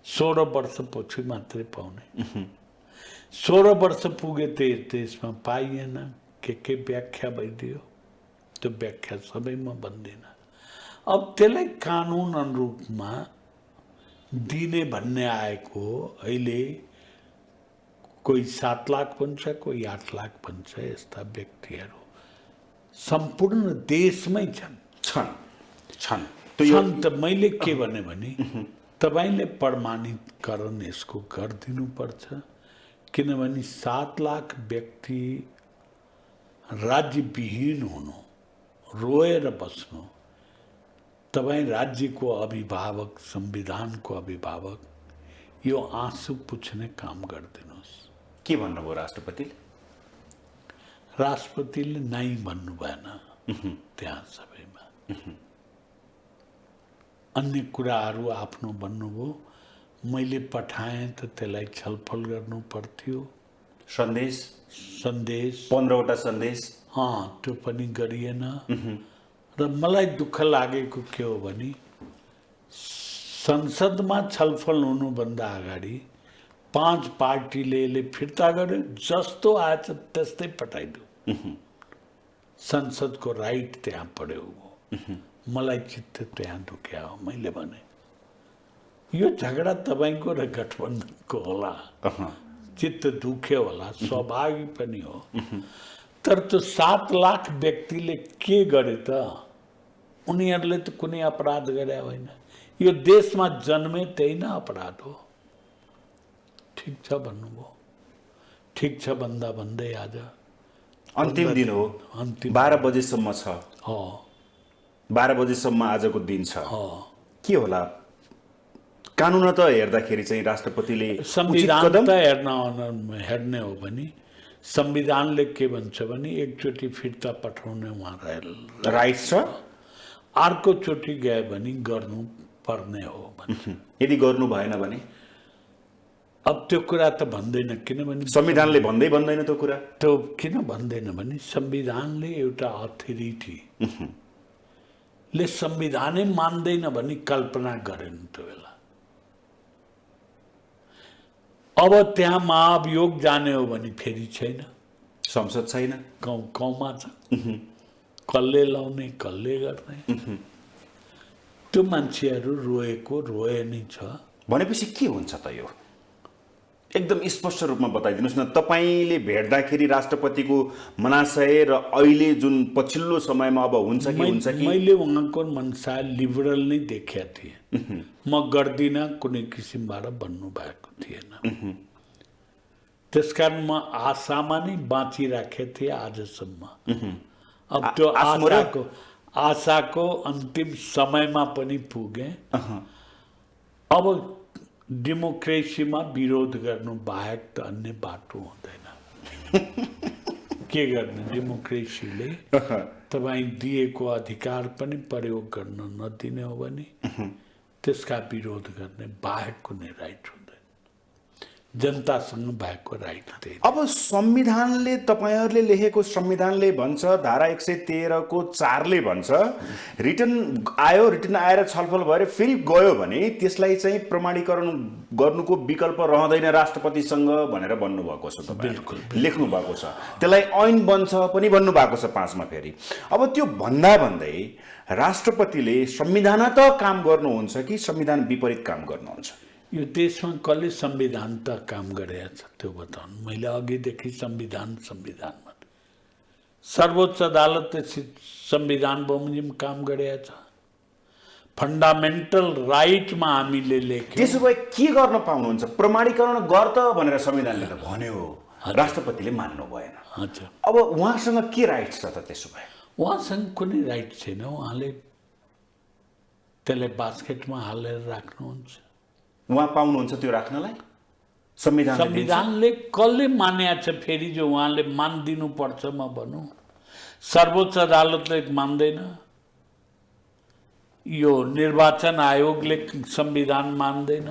16 वर्षपछि मात्रै पाउने। 16 वर्ष पुगे त्यसमा पाइएन, के व्याख्या भइदियो, त्यो व्याख्या सबैमा भन्दैन। अब त्यसलाई कानुन अनुरूपमा दिने भन्ने आएको। अहिले कोही 7 लाख भन्छ, कोही 8 लाख भन्छ। यस्ता व्यक्तिहरू सम्पूर्ण देशमै छन्। त मैले के भने तपाईँले प्रमाणितकरण यसको गरिदिनुपर्छ, किनभने 7 लाख व्यक्ति राज्यविहीन हुनु, रोएर बस्नु। तपाईँ राज्यको अभिभावक, संविधानको अभिभावक, यो आँसु पुछ्ने काम गरिदिनुहोस्। के भन्नुभयो राष्ट्रपतिले? राष्ट्रपतिले नाइ भन्नु भएन त्यहाँ सबैमा। अन्य कुराहरू आफ्नो भन्नुभयो। मैले पठाएँ त त्यसलाई छलफल गर्नु पर्थ्यो। सन्देश 15 सन्देश त्यो पनि गरिएन। र मलाई दुःख लागेको के हो भने संसदमा छलफल हुनुभन्दा अगाडि 5 पार्टीले फिर्ता गर्यो, जस्तो आएछ त्यस्तै पठाइदियो। संसदको राइट त्यहाँ पढ्यो। मलाई चित्त त्यहाँ दुख्या हो। मैले भने यो झगडा तपाईँको र गठबन्धनको होला, चित्त दुख्यो होला, स्वाभाविक पनि हो। तर त्यो 7 लाख व्यक्तिले के गरे त? उनीहरूले त कुनै अपराध गरे होइन। यो देशमा जन्मे त्यही न अपराध हो। ठिक छ भन्नुभयो। ठिक छ भन्दै आज अन्तिम दिन हो। 12 बजेसम्म छ। 12 बजेसम्म आजको दिन छ। के होला? कानुन त हेर्दाखेरि चाहिँ राष्ट्रपतिले संविधान त हेर्ने हो भने संविधानले के भन्छ भने एकचोटि फिर्ता पठाउने उहाँलाई राइट छ। अर्कोचोटि गए भने गर्नु पर्ने हो भन्छ। यदि गर्नु भएन भने अब त्यो कुरा त भन्दैन, किनभने संविधानले भन्दैन त्यो कुरा। त्यो किन भन्दैन भने संविधानले एउटा अथोरिटी ले संविधानै मान्दैन भने कल्पना गरेन त्यो बेला। अब त्यहाँ महाभियोग जाने हो भने फेरि छैन, संसद छैन, गाउँमा छ। कसले लाउने, कसले गर्ने? त्यो मान्छेहरू रोए नै छ। भनेपछि के हुन्छ त? यो एकदम स्पष्ट रूपमा बताइदिनुहोस् न। तपाईँले भेट्दाखेरि राष्ट्रपतिको मनाशय र अहिले जुन पछिल्लो समयमा अब हुन्छ कि मैले उहाँको मनसा लिबरल नै देखेका थिएँ। म गर्दिनँ कुनै किसिमबाट भन्नु भएको थिएन। त्यसकारण म आशामा नै बाँचिराखेको थिएँ आजसम्म। अब त्यो आशाको अन्तिम समयमा पनि पुगेँ। अब डेमोक्रेसीमा विरोध गर्नु बाहेक त अन्य बाटो हुँदैन। के गर्ने? डेमोक्रेसीले तपाईँ दिएको अधिकार पनि प्रयोग गर्न नदिने हो भने त्यसका विरोध गर्ने बाहेक कुनै राइट हुँदैन। जनतासँग भएको राइट त्यही। अब संविधानले तपाईँहरूले लेखेको संविधानले भन्छ धारा 113 को 4 ले भन्छ रिटर्न आयो, रिटर्न आएर छलफल भएर फेरि गयो भने त्यसलाई चाहिँ प्रमाणीकरण गर्नुको विकल्प रहँदैन राष्ट्रपतिसँग भनेर भन्नुभएको छ। बिल्कुल लेख्नु भएको छ, त्यसलाई ऐन बन्छ पनि भन्नुभएको छ 5 मा फेरि। अब त्यो भन्दा भन्दै राष्ट्रपतिले संविधान त काम गर्नुहुन्छ कि संविधान विपरीत काम गर्नुहुन्छ? यो देशमा कसले संविधान त काम गरेको छ त्यो बताउनु। मैले अघिदेखि संविधान सर्वोच्च अदालतले संविधान बमोजिम काम गरेको छ। फन्डामेन्टल राइटमा हामीले लेख्यौँ। त्यसो भए के गर्न पाउनुहुन्छ? प्रमाणीकरण गर त भनेर संविधानले त भन्यो, राष्ट्रपतिले मान्नु भएन। हजुर, अब उहाँसँग के राइट छ त? त्यसो भए उहाँसँग कुनै राइट छैन। उहाँले त्यसलाई बास्केटमा हालेर राख्नुहुन्छ। उहाँ पाउनुहुन्छ त्यो राख्नलाई? संविधानले कसले मान्या छ फेरि जो उहाँले मानिदिनु पर्छ म भनौँ? सर्वोच्च अदालतले मान्दैन, यो निर्वाचन आयोगले संविधान मान्दैन,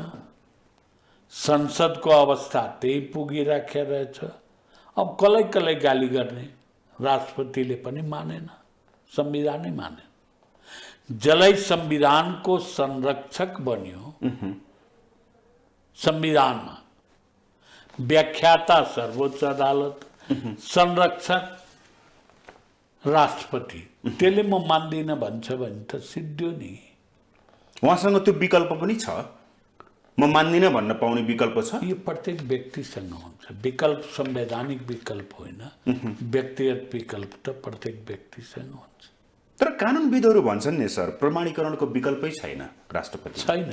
संसदको अवस्था त्यही पुगिराखेको रहेछ। अब कसलाई गाली गर्ने? राष्ट्रपतिले पनि मानेन, संविधानै मानेन। जसलाई संविधानको संरक्षक बन्यो, संविधानमा व्याख्याता सर्वोच्च अदालत, संरक्षक राष्ट्रपति, त्यसले म मान्दिनँ भन्छ भने त सिद्धियो नि। उहाँसँग त्यो विकल्प पनि छ, म मान्दिनँ भन्न पाउने विकल्प छ। यो प्रत्येक व्यक्तिसँग हुन्छ। विकल्प संवैधानिक विकल्प होइन, व्यक्तिगत विकल्प त प्रत्येक व्यक्तिसँग हुन्छ। तर कानुनविदहरू भन्छन् नि सर, प्रमाणीकरणको विकल्पै छैन राष्ट्रपति। छैन,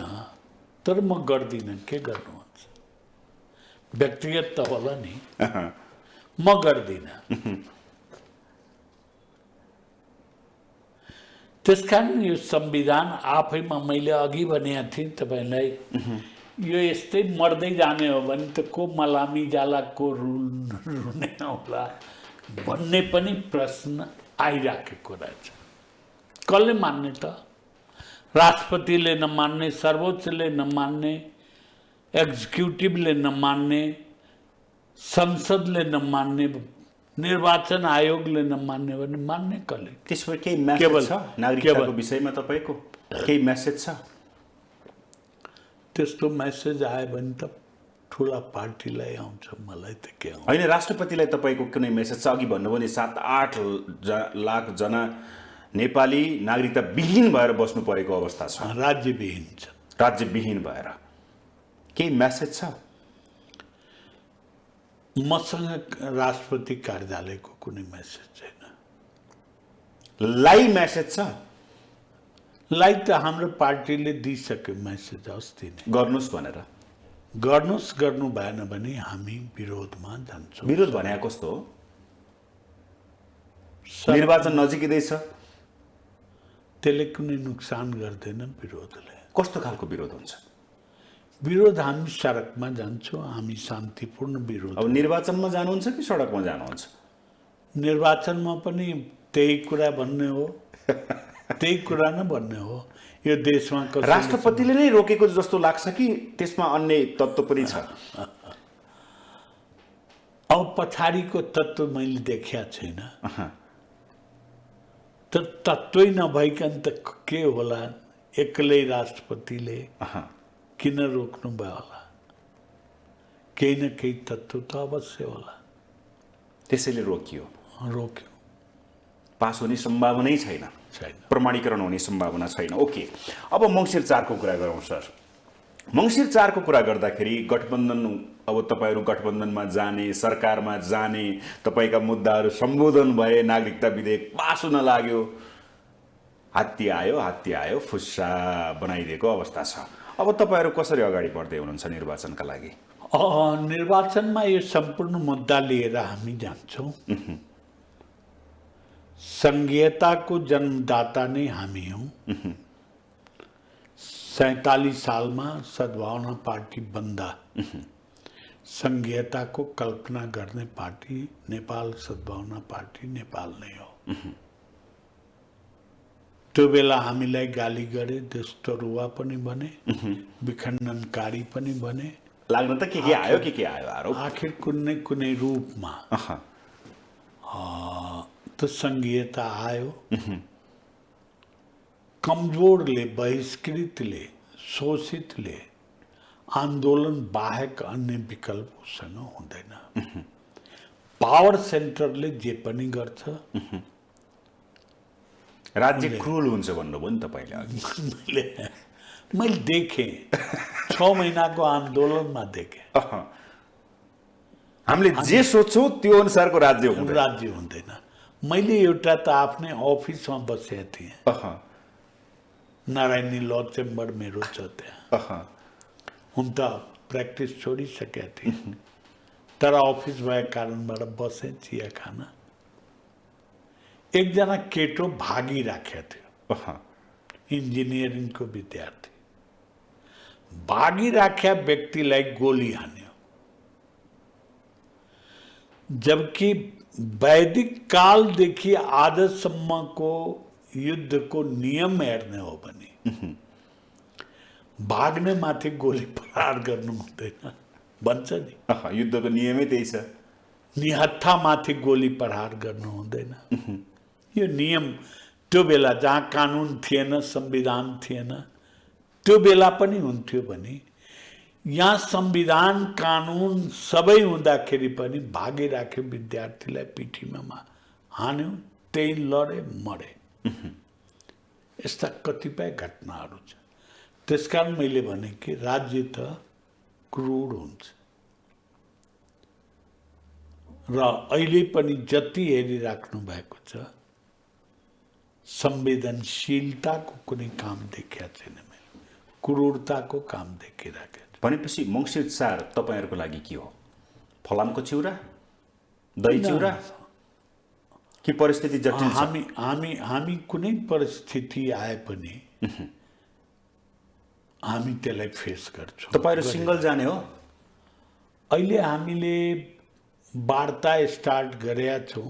तर म गर्दिनँ। के गर्नुहुन्छ? व्यक्तिगत त होला नि, म गर्दिनँ। त्यसकारण यो संविधान आफैमा, मैले अघि भनेको थिएँ तपाईँलाई, यो यस्तै मर्दै जाने हो भने त को मलामी जाला, को रुने होला भन्ने पनि प्रश्न आइराखेको रहेछ। कसले मान्ने त? राष्ट्रपतिले नमान्ने, सर्वोच्चले नमान्ने, एक्जिक्युटिभले नमान्ने, संसदले नमान्ने, निर्वाचन आयोगले नमान्ने भने मान्ने कसले? त्यसमा केही मेसेज छ नागरिकताको विषयमा? तपाईँको केही मेसेज छ? त्यस्तो मेसेज आयो भने त ठुला पार्टीलाई आउँछ, मलाई त के आउँछ? होइन, राष्ट्रपतिलाई तपाईँको कुनै मेसेज छ? अघि भन्नुभयो नि 7-8 लाख जना नेपाली नागरिकता विहीन भएर बस्नु परेको अवस्था छ, राज्यविहीन छ। राज्यविहीन भएर केही मेसेज छ? मसँग राष्ट्रपति कार्यालयको कुनै मेसेज छैन। लाई मेसेज छ? लाई त हाम्रो पार्टीले दिइसक्यो मेसेज अस्ति नै, गर्नुहोस् भनेर। गर्नुहोस्, गर्नु भएन भने हामी विरोधमा जान्छौँ। विरोध भने कस्तो हो? निर्वाचन नजिकै छ, त्यसले कुनै नोक्सान गर्दैन विरोधले। कस्तो खालको विरोध हुन्छ? विरोध हामी सडकमा जान्छौँ, हामी शान्तिपूर्ण विरोध। अब निर्वाचनमा जानुहुन्छ कि सडकमा जानुहुन्छ? निर्वाचनमा पनि त्यही कुरा भन्ने हो, त्यही कुरा नै भन्ने हो। यो देशमा राष्ट्रपतिले नै रोकेको जस्तो लाग्छ कि त्यसमा अन्य तत्त्व पनि छ? अब पछाडिको तत्त्व मैले देखेको छैन, तर तत्त्वै नभइकन त के होला? एक्लै राष्ट्रपतिले किन रोक्नु भयो होला? केही न केही तत्त्व त अवश्य होला, त्यसैले रोकियो। रोक्यो। पास हुने सम्भावनै छैन, प्रमाणीकरण हुने सम्भावना छैन। ओके, अब मङ्सिर 4 को कुरा गरौँ सर। मङ्सिर 4 को कुरा गर्दाखेरि गठबन्धन, अब तपाईँहरू गठबन्धनमा जाने, सरकारमा जाने, तपाईँका मुद्दाहरू सम्बोधन भए, नागरिकता विधेयक पास हुन लाग्यो, हात्ती आयो फुस्सा बनाइदिएको अवस्था छ। अब तपाईँहरू कसरी अगाडि बढ्दै हुनुहुन्छ निर्वाचनका लागि? निर्वाचनमा यो सम्पूर्ण मुद्दा लिएर हामी जान्छौँ। संघीयताको जन्मदाता नै हामी हौँ। 47 सालमा सद्भावना पार्टी बन्दा संघीयताको कल्पना गर्ने पार्टी नेपाल सद्भावना पार्टी नेपाल नै हो। त्यो बेला हामीलाई गाली गरे, देशतरुवा पनि भने, विखण्डनकारी पनि भने। लाग्न त के आयो के आयो आरोप आखिर कुनै रूपमा अहँ, त सङ्घीयता आयो। कमजोरले, बहिष्कृतले, शोषितले आन्दोलन बाहेक अन्य विकल्प उसँग हुँदैन। पावर सेन्टरले जे पनि गर्छ। राज्य क्रूर हुन्छ भन्नुभयो नि तपाईँले अघि। मैले देखेँ 6 महिनाको आन्दोलनमा देखेँ। अहँ, हामीले जे सोच्छौँ त्यो अनुसारको राज्य हुँदैन। राज्य हुँदैन। मैले एउटा त आफ्नै अफिसमा बसेको थिएँ। अहँ, नारायणी ल चेम्बर मेरो छ त्यहाँ। अहँ, हुन त प्र्याक्टिस छोडिसकेका थिएँ, तर अफिस भएको कारणबाट बसेँ चिया खान। एकजना केटो भागिराखेको थियो, अहँ, इन्जिनियरिङको विद्यार्थी। भागिराख्या व्यक्तिलाई गोली हान्यो। जबकि वैदिक कालदेखि आजसम्मको युद्धको नियम हेर्ने हो भने भाग्ने माथि गोली प्रहार गर्नु हुँदैन भन्छ नि। अहँ, युद्धको नियमै त्यही छ। निहत्थामाथि गोली प्रहार गर्नु हुँदैन। यो नियम त्यो बेला जहाँ कानुन थिएन, संविधान थिएन, त्यो बेला पनि हुन्थ्यो भने यहाँ संविधान कानुन सबै हुँदाखेरि पनि भागिराख्यो विद्यार्थीलाई पिठीमा हान्यो, त्यही लडे मरे। यस्ता कतिपय घटनाहरू छ। त्यसकारण मैले भने कि राज्य त क्रूर हुन्छ र अहिले पनि जति हेरिराख्नु भएको छ संवेदनशीलताको कुनै काम देखेका छैन मैले, क्रूरताको काम देखिराखेको छ। भनेपछि मङ्सिर 4 तपाईँहरूको लागि के हो? फलामको चिउरा, दही चिउरा कि परिस्थिति जटिल छ? हामी कुनै परिस्थिति आए पनि हामी त्यसलाई फेस गर्छौँ। तपाईँहरू सिङ्गल जाने हो? अहिले हामीले वार्ता स्टार्ट गरेका छौँ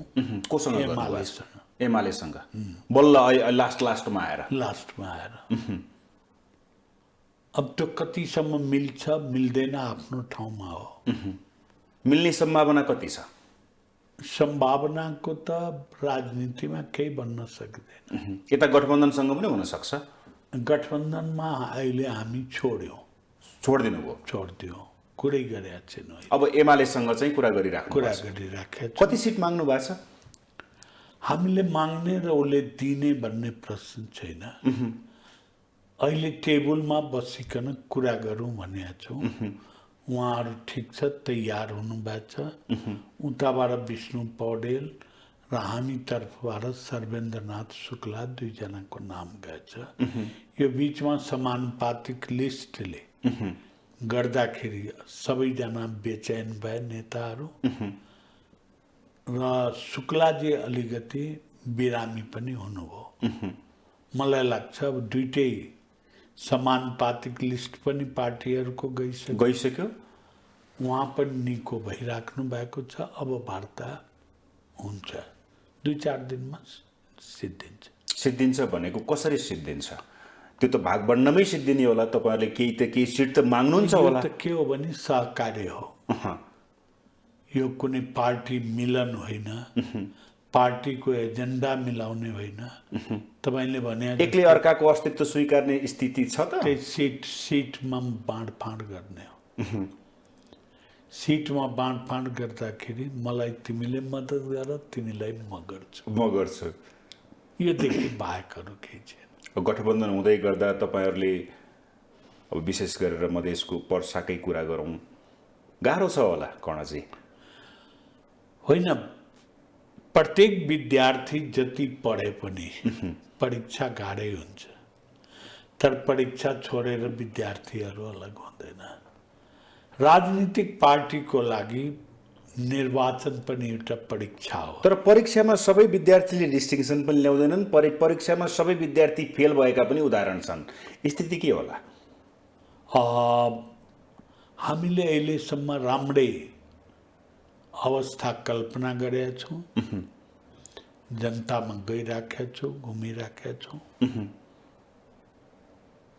कोसँग एमालेसँग। एमालेसँग बल्ल लास्टमा आएर लास्टमा आएर अब त्यो कतिसम्म मिल्छ मिल्दैन आफ्नो ठाउँमा हो। मिल्ने सम्भावना कति छ? सम्भावनाको त राजनीतिमा केही भन्न सक्दैन। यता गठबन्धनसँग पनि हुनसक्छ। गठबन्धनमा अहिले हामी छोडिदिनु भयो? छोडिदियो, कुरै गरेका छैनौँ। अब एमालेसँग चाहिँ कुरा गरिराख्नु कुरा गरिराखेको छ। कति सिट माग्नु भएको छ? हामीले माग्ने र उसले दिने भन्ने प्रश्न छैन। अहिले टेबलमा बसिकन कुरा गरौँ भनेका छौँ। उहाँहरू ठिक छ, तयार हुनुभएको छ। उताबाट विष्णु पौडेल र हामी तर्फबाट सर्वेन्द्रनाथ शुक्ला 2 जनाको नाम गएछ। यो बिचमा समानुपातिक लिस्टले गर्दाखेरि सबैजना बेचैन भए नेताहरू र शुक्लाजी अलिकति बिरामी पनि हुनुभयो। मलाई लाग्छ अब दुइटै समानुपातिक लिस्ट पनि पार्टीहरूको गइसक्यो। उहाँ पनि निको भइराख्नु भएको छ। अब वार्ता हुन्छ, 2-4 दिनमा सिद्धिन्छ भनेको कसरी सिद्धिन्छ? त्यो त भाग बन्नमै सिद्धिने होला। तपाईँहरूले केही सिट त माग्नुहुन्छ होला। त के हो भने सहकार्य हो। यो कुनै पार्टी मिलन होइन, पार्टीको एजेन्डा मिलाउने होइन। तपाईँले भने एकले अर्काको अस्तित्व स्वीकार्ने स्थिति छ त? त्यही सिटमा बाँडफाँड गर्ने हो। सिटमा बाँडफाँड गर्दाखेरि मलाई तिमीले मद्दत गर, तिमीलाई म गर्छु। योदेखि बाहेकहरू केही छैन। गठबन्धन हुँदै गर्दा तपाईँहरूले अब विशेष गरेर मधेसको पर्साकै कुरा गरौँ, गाह्रो छ होला कर्णजी? होइन, प्रत्येक विद्यार्थी जति पढे पनि परीक्षा गाह्रै हुन्छ। तर परीक्षा छोडेर विद्यार्थीहरू अलग हुँदैन। राजनीतिक पार्टीको लागि निर्वाचन पनि एउटा परीक्षा हो। तर परीक्षामा सबै विद्यार्थीले डिस्टिङसन पनि ल्याउँदैनन्। परीक्षामा सबै विद्यार्थी फेल भएका पनि उदाहरण छन्। स्थिति के होला? हामीले अहिलेसम्म राम्रै अवस्था कल्पना गरेका छौँ। जनतामा गइराखेका छौँ, घुमिराखेका छौँ।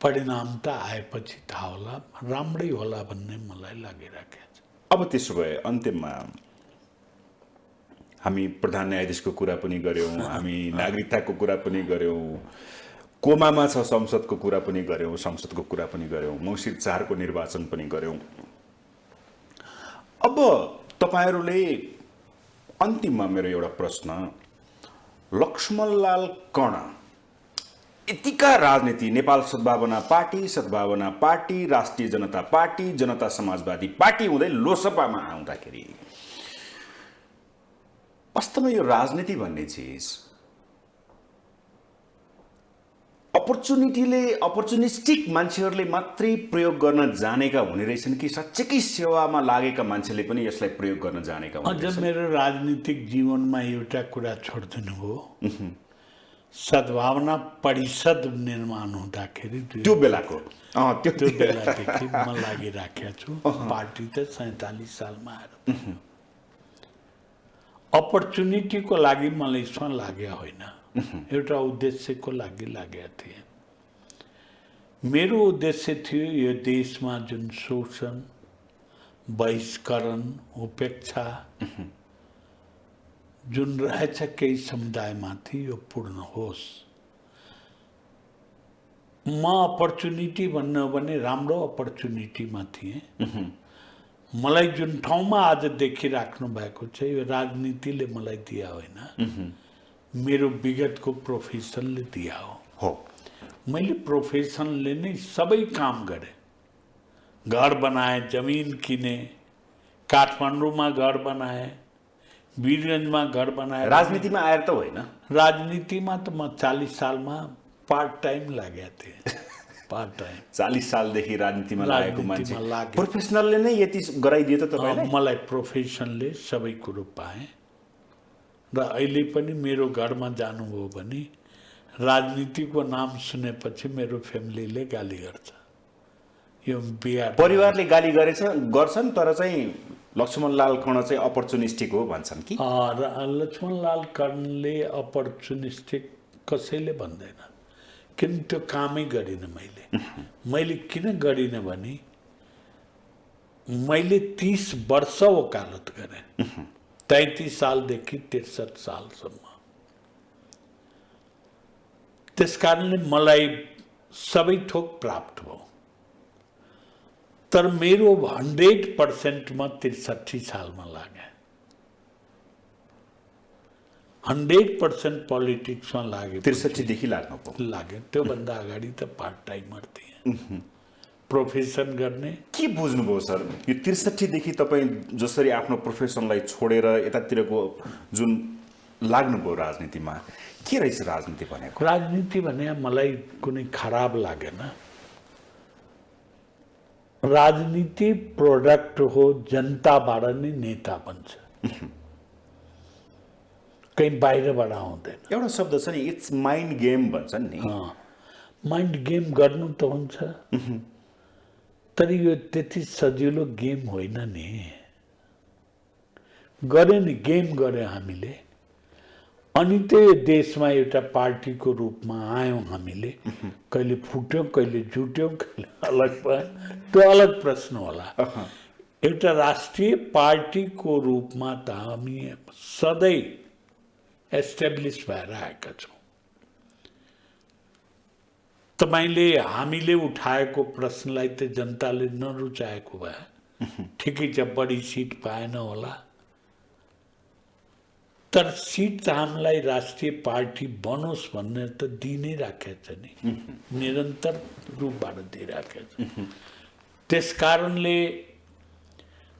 परिणाम त आएपछि थाहा होला, राम्रै होला भन्ने मलाई लागिराखेको छ। अब त्यसो भए अन्त्यमा हामी प्रधान न्यायाधीशको कुरा पनि गऱ्यौँ, हामी नागरिकताको कुरा पनि गऱ्यौँ, कोमामा छ संसदको कुरा पनि गऱ्यौँ, संसदको कुरा पनि गऱ्यौँ, मङ्सिर 4 को निर्वाचन पनि गऱ्यौँ। अब तपाईँहरूले अन्तिममा मेरो एउटा प्रश्न, लक्ष्मणलाल कर्ण यतिका राजनीति, नेपाल सद्भावना पार्टी, राष्ट्रिय जनता पार्टी, जनता समाजवादी पार्टी हुँदै लोसपामा आउँदाखेरि वास्तवमा यो राजनीति भन्ने चिज अपर्चुनिस्टिक मान्छेहरूले मात्रै प्रयोग गर्न जानेका हुने रहेछन् कि साँच्चैकै सेवामा लागेका मान्छेले पनि यसलाई प्रयोग गर्न जानेका हुने अझ रहेछन्? मेरो राजनीतिक जीवनमा एउटा कुरा छोडिदिनु हो, सद्भावना परिषद निर्माण हुँदाखेरि त्यो बेलाको त्यो बेलादेखि म लागिराखेको छु। पार्टी त 47 सालमा आएर अपर्चुनिटीको लागि मलाई यसमा लागेको होइन, एउटा उद्देश्यको लागि लागेको थिएँ। मेरो उद्देश्य थियो यो देशमा जुन शोषण, बहिष्करण, उपेक्षा जुन रहेछ केही समुदायमाथि यो पूर्ण होस्। म अपर्चुनिटी भन्नु हो भने राम्रो अपर्चुनिटीमा थिएँ। मलाई जुन ठाउँमा आज देखिराख्नु भएको छ यो राजनीतिले मलाई दिया होइन, मेरो विगतको प्रोफेसनले दिया हो। मैले प्रोफेसनले नै सबै काम गरेँ, घर बनाए, जमिन किने, काठमाडौँमा घर बनाए, वीरगन्जमा घर बनाए। राजनीतिमा आएर त होइन, राजनीतिमा त म 40 सालमा पार्ट टाइम लागेको थिएँ। पार्ट टाइम 40 सालदेखि राजनीतिमा लागेको मान्छे लागेको। प्रोफेसनलले नै यति गराइदियो त तपाईँलाई? मलाई प्रोफेसनले सबै कुरो पाएँ र अहिले पनि मेरो घरमा जानुभयो भने राजनीतिको नाम सुनेपछि मेरो फ्यामिलीले गाली गर्छ। यो बिहा परिवारले गाली गर्छन् तर चाहिँ लक्ष्मणलाल कर्ण चाहिँ अपर्चुनिस्टिक हो भन्छन् कि? लक्ष्मणलाल कर्णले अपर्चुनिस्टिक कसैले भन्दैन, किन त्यो कामै गरिनँ मैले किन गरिनँ भने मैले 30 वर्ष वकालत गरेँ, 33 सालदेखि 63 सालसम्म। त्यस कारणले मलाई सबै थोक प्राप्त भयो। तर मेरो 100% म 63 सालमा लागेँ। 100% पोलिटिक्समा लागे। 63 देखि लाग्यो। त्योभन्दा अगाडि त पार्ट टाइमर थिएँ, प्रोफेसन गर्ने। के बुझ्नुभयो सर यो 63 देखि तपाईँ जसरी आफ्नो प्रोफेसनलाई छोडेर यतातिरको जुन लाग्नुभयो राजनीतिमा, के रहेछ राजनीति भनेको? राजनीति भने मलाई कुनै खराब लागेन। राजनीति प्रोडक्ट हो, जनताबाट नै नेता बन्छ, कहीँ बाहिरबाट आउँदैन। एउटा शब्द छ नि, इट्स माइन्ड गेम भन्छन् नि। माइन्ड गेम गर्नु त हुन्छ, तर यो त्यति सजिलो गेम होइन नि। गऱ्यो नि, गेम गऱ्यो हामीले, अनि त्यो देशमा एउटा पार्टीको रूपमा आयौँ हामीले। कहिले फुट्यौँ, कहिले जुट्यौँ, कहिले अलग भयो, त्यो अलग प्रश्न होला। एउटा राष्ट्रिय पार्टीको रूपमा त हामी सधैँ एस्टेब्लिस भएर आएका छौँ। तपाईँले हामीले उठाएको प्रश्नलाई त जनताले नरुचाएको भए ठिकै छ, बढी सिट पाएन होला, तर सिट त हामीलाई राष्ट्रिय पार्टी बनोस् भन्ने त दिइ नै राखेको छ नि, निरन्तर रूपबाट दिइराखेको छ। त्यस कारणले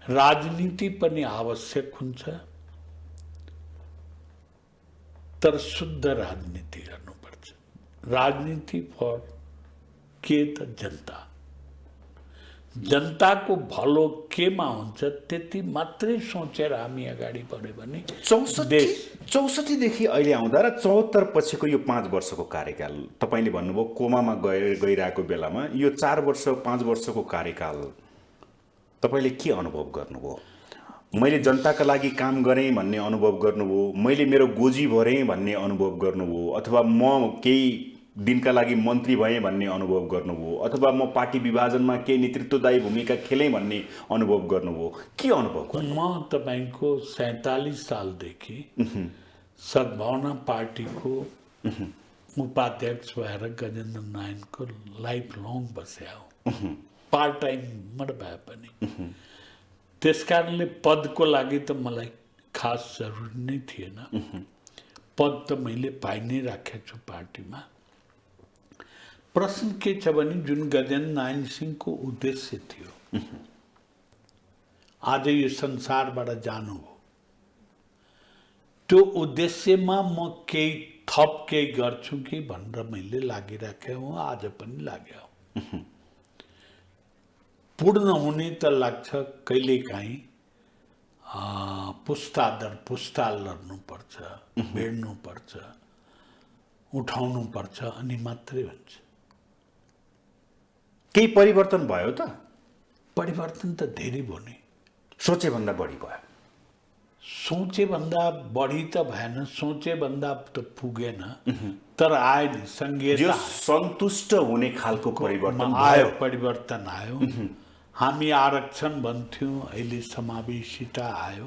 राजनीति पनि आवश्यक हुन्छ, तर शुद्ध राजनीति गर्नुपर्छ। राजनीति फर के त जनता, जनताको भलो केमा हुन्छ त्यति मात्रै सोचेर हामी अगाडि बढ्यो भने 64 देखि अहिले आउँदा र 74 पछिको यो 5 वर्षको कार्यकाल, तपाईँले भन्नुभयो कोमामा गइरहेको बेलामा यो 4 वर्ष 5 वर्षको कार्यकाल तपाईँले के अनुभव गर्नुभयो? मैले जनताका लागि काम गरेँ भन्ने अनुभव गर्नुभयो, मैले मेरो गोजी भरेँ भन्ने अनुभव गर्नुभयो, अथवा म केही दिनका लागि मन्त्री भएँ भन्ने अनुभव गर्नुभयो अथवा म पार्टी विभाजनमा केही नेतृत्वदायी भूमिका खेलेँ भन्ने अनुभव गर्नुभयो, के अनुभव गर्नु? म तपाईँको 47 सालदेखि सद्भावना पार्टीको उपाध्यक्ष भएर गजेन्द्र नारायणको लाइफ लङ बस्या हो, पार्ट टाइमबाट भए पनि। त्यस कारणले पदको लागि त मलाई खास जरुरी नै थिएन। पद त मैले पाइ नै राखेको छु पार्टीमा। प्रश्न के छ भने जुन गजेन्द्र नारायण सिंहको उद्देश्य थियो, आज यो संसारबाट जानुभयो, त्यो उद्देश्यमा म केही थप केही गर्छु कि भनेर मैले लागिराखेको हुँ, आज पनि लाग्यो। पूर्ण हुने त लाग्छ, कहिलेकाहीँ पुस्ता दर पुस्ता लड्नुपर्छ, भेड्नुपर्छ, उठाउनुपर्छ, अनि मात्रै हुन्छ। केही परिवर्तन भयो त? परिवर्तन त धेरै भयो नि। सोचेभन्दा बढी भयो। सोचेभन्दा बढी त भएन, सोचेभन्दा त पुगेन, तर आयो नि संघीयता, सन्तुष्ट हुने खालको परिवर्तन आयो, परिवर्तन आयो। हामी आरक्षण भन्थ्यौँ, अहिले समावेशिता आयो,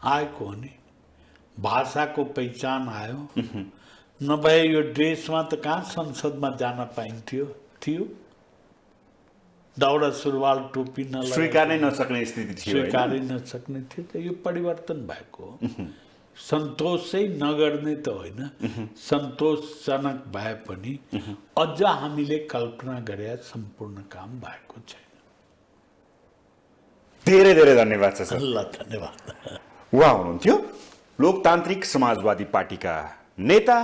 आएको हो नि। भाषाको पहिचान आयो, नभए यो देशमा त कहाँ संसदमा जान पाइन्थ्यो, थियो दौरा सुरुवाल टोपी नलगाएर स्वीकार्नै नसक्ने स्थिति थियो, स्वीकारै नसक्ने थियो। त यो परिवर्तन भएको हो। सन्तोषै नगर्ने त होइन, सन्तोषजनक भए पनि अझ हामीले कल्पना गरे सम्पूर्ण काम भएको छैन। धेरै धेरै धन्यवाद छ सर। ल, धन्यवाद। उहाँ हुनुहुन्थ्यो लोकतान्त्रिक समाजवादी पार्टीका नेता,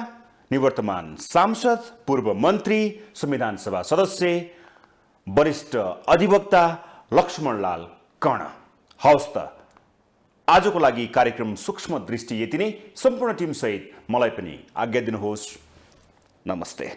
निवर्तमान सांसद, पूर्व मन्त्री, संविधान सभा सदस्य, वरिष्ठ अधिवक्ता लक्ष्मणलाल कर्ण। हवस् त, आजको लागि कार्यक्रम सूक्ष्म दृष्टि यति नै। सम्पूर्ण टिमसहित मलाई पनि आज्ञा दिनुहोस्। नमस्ते।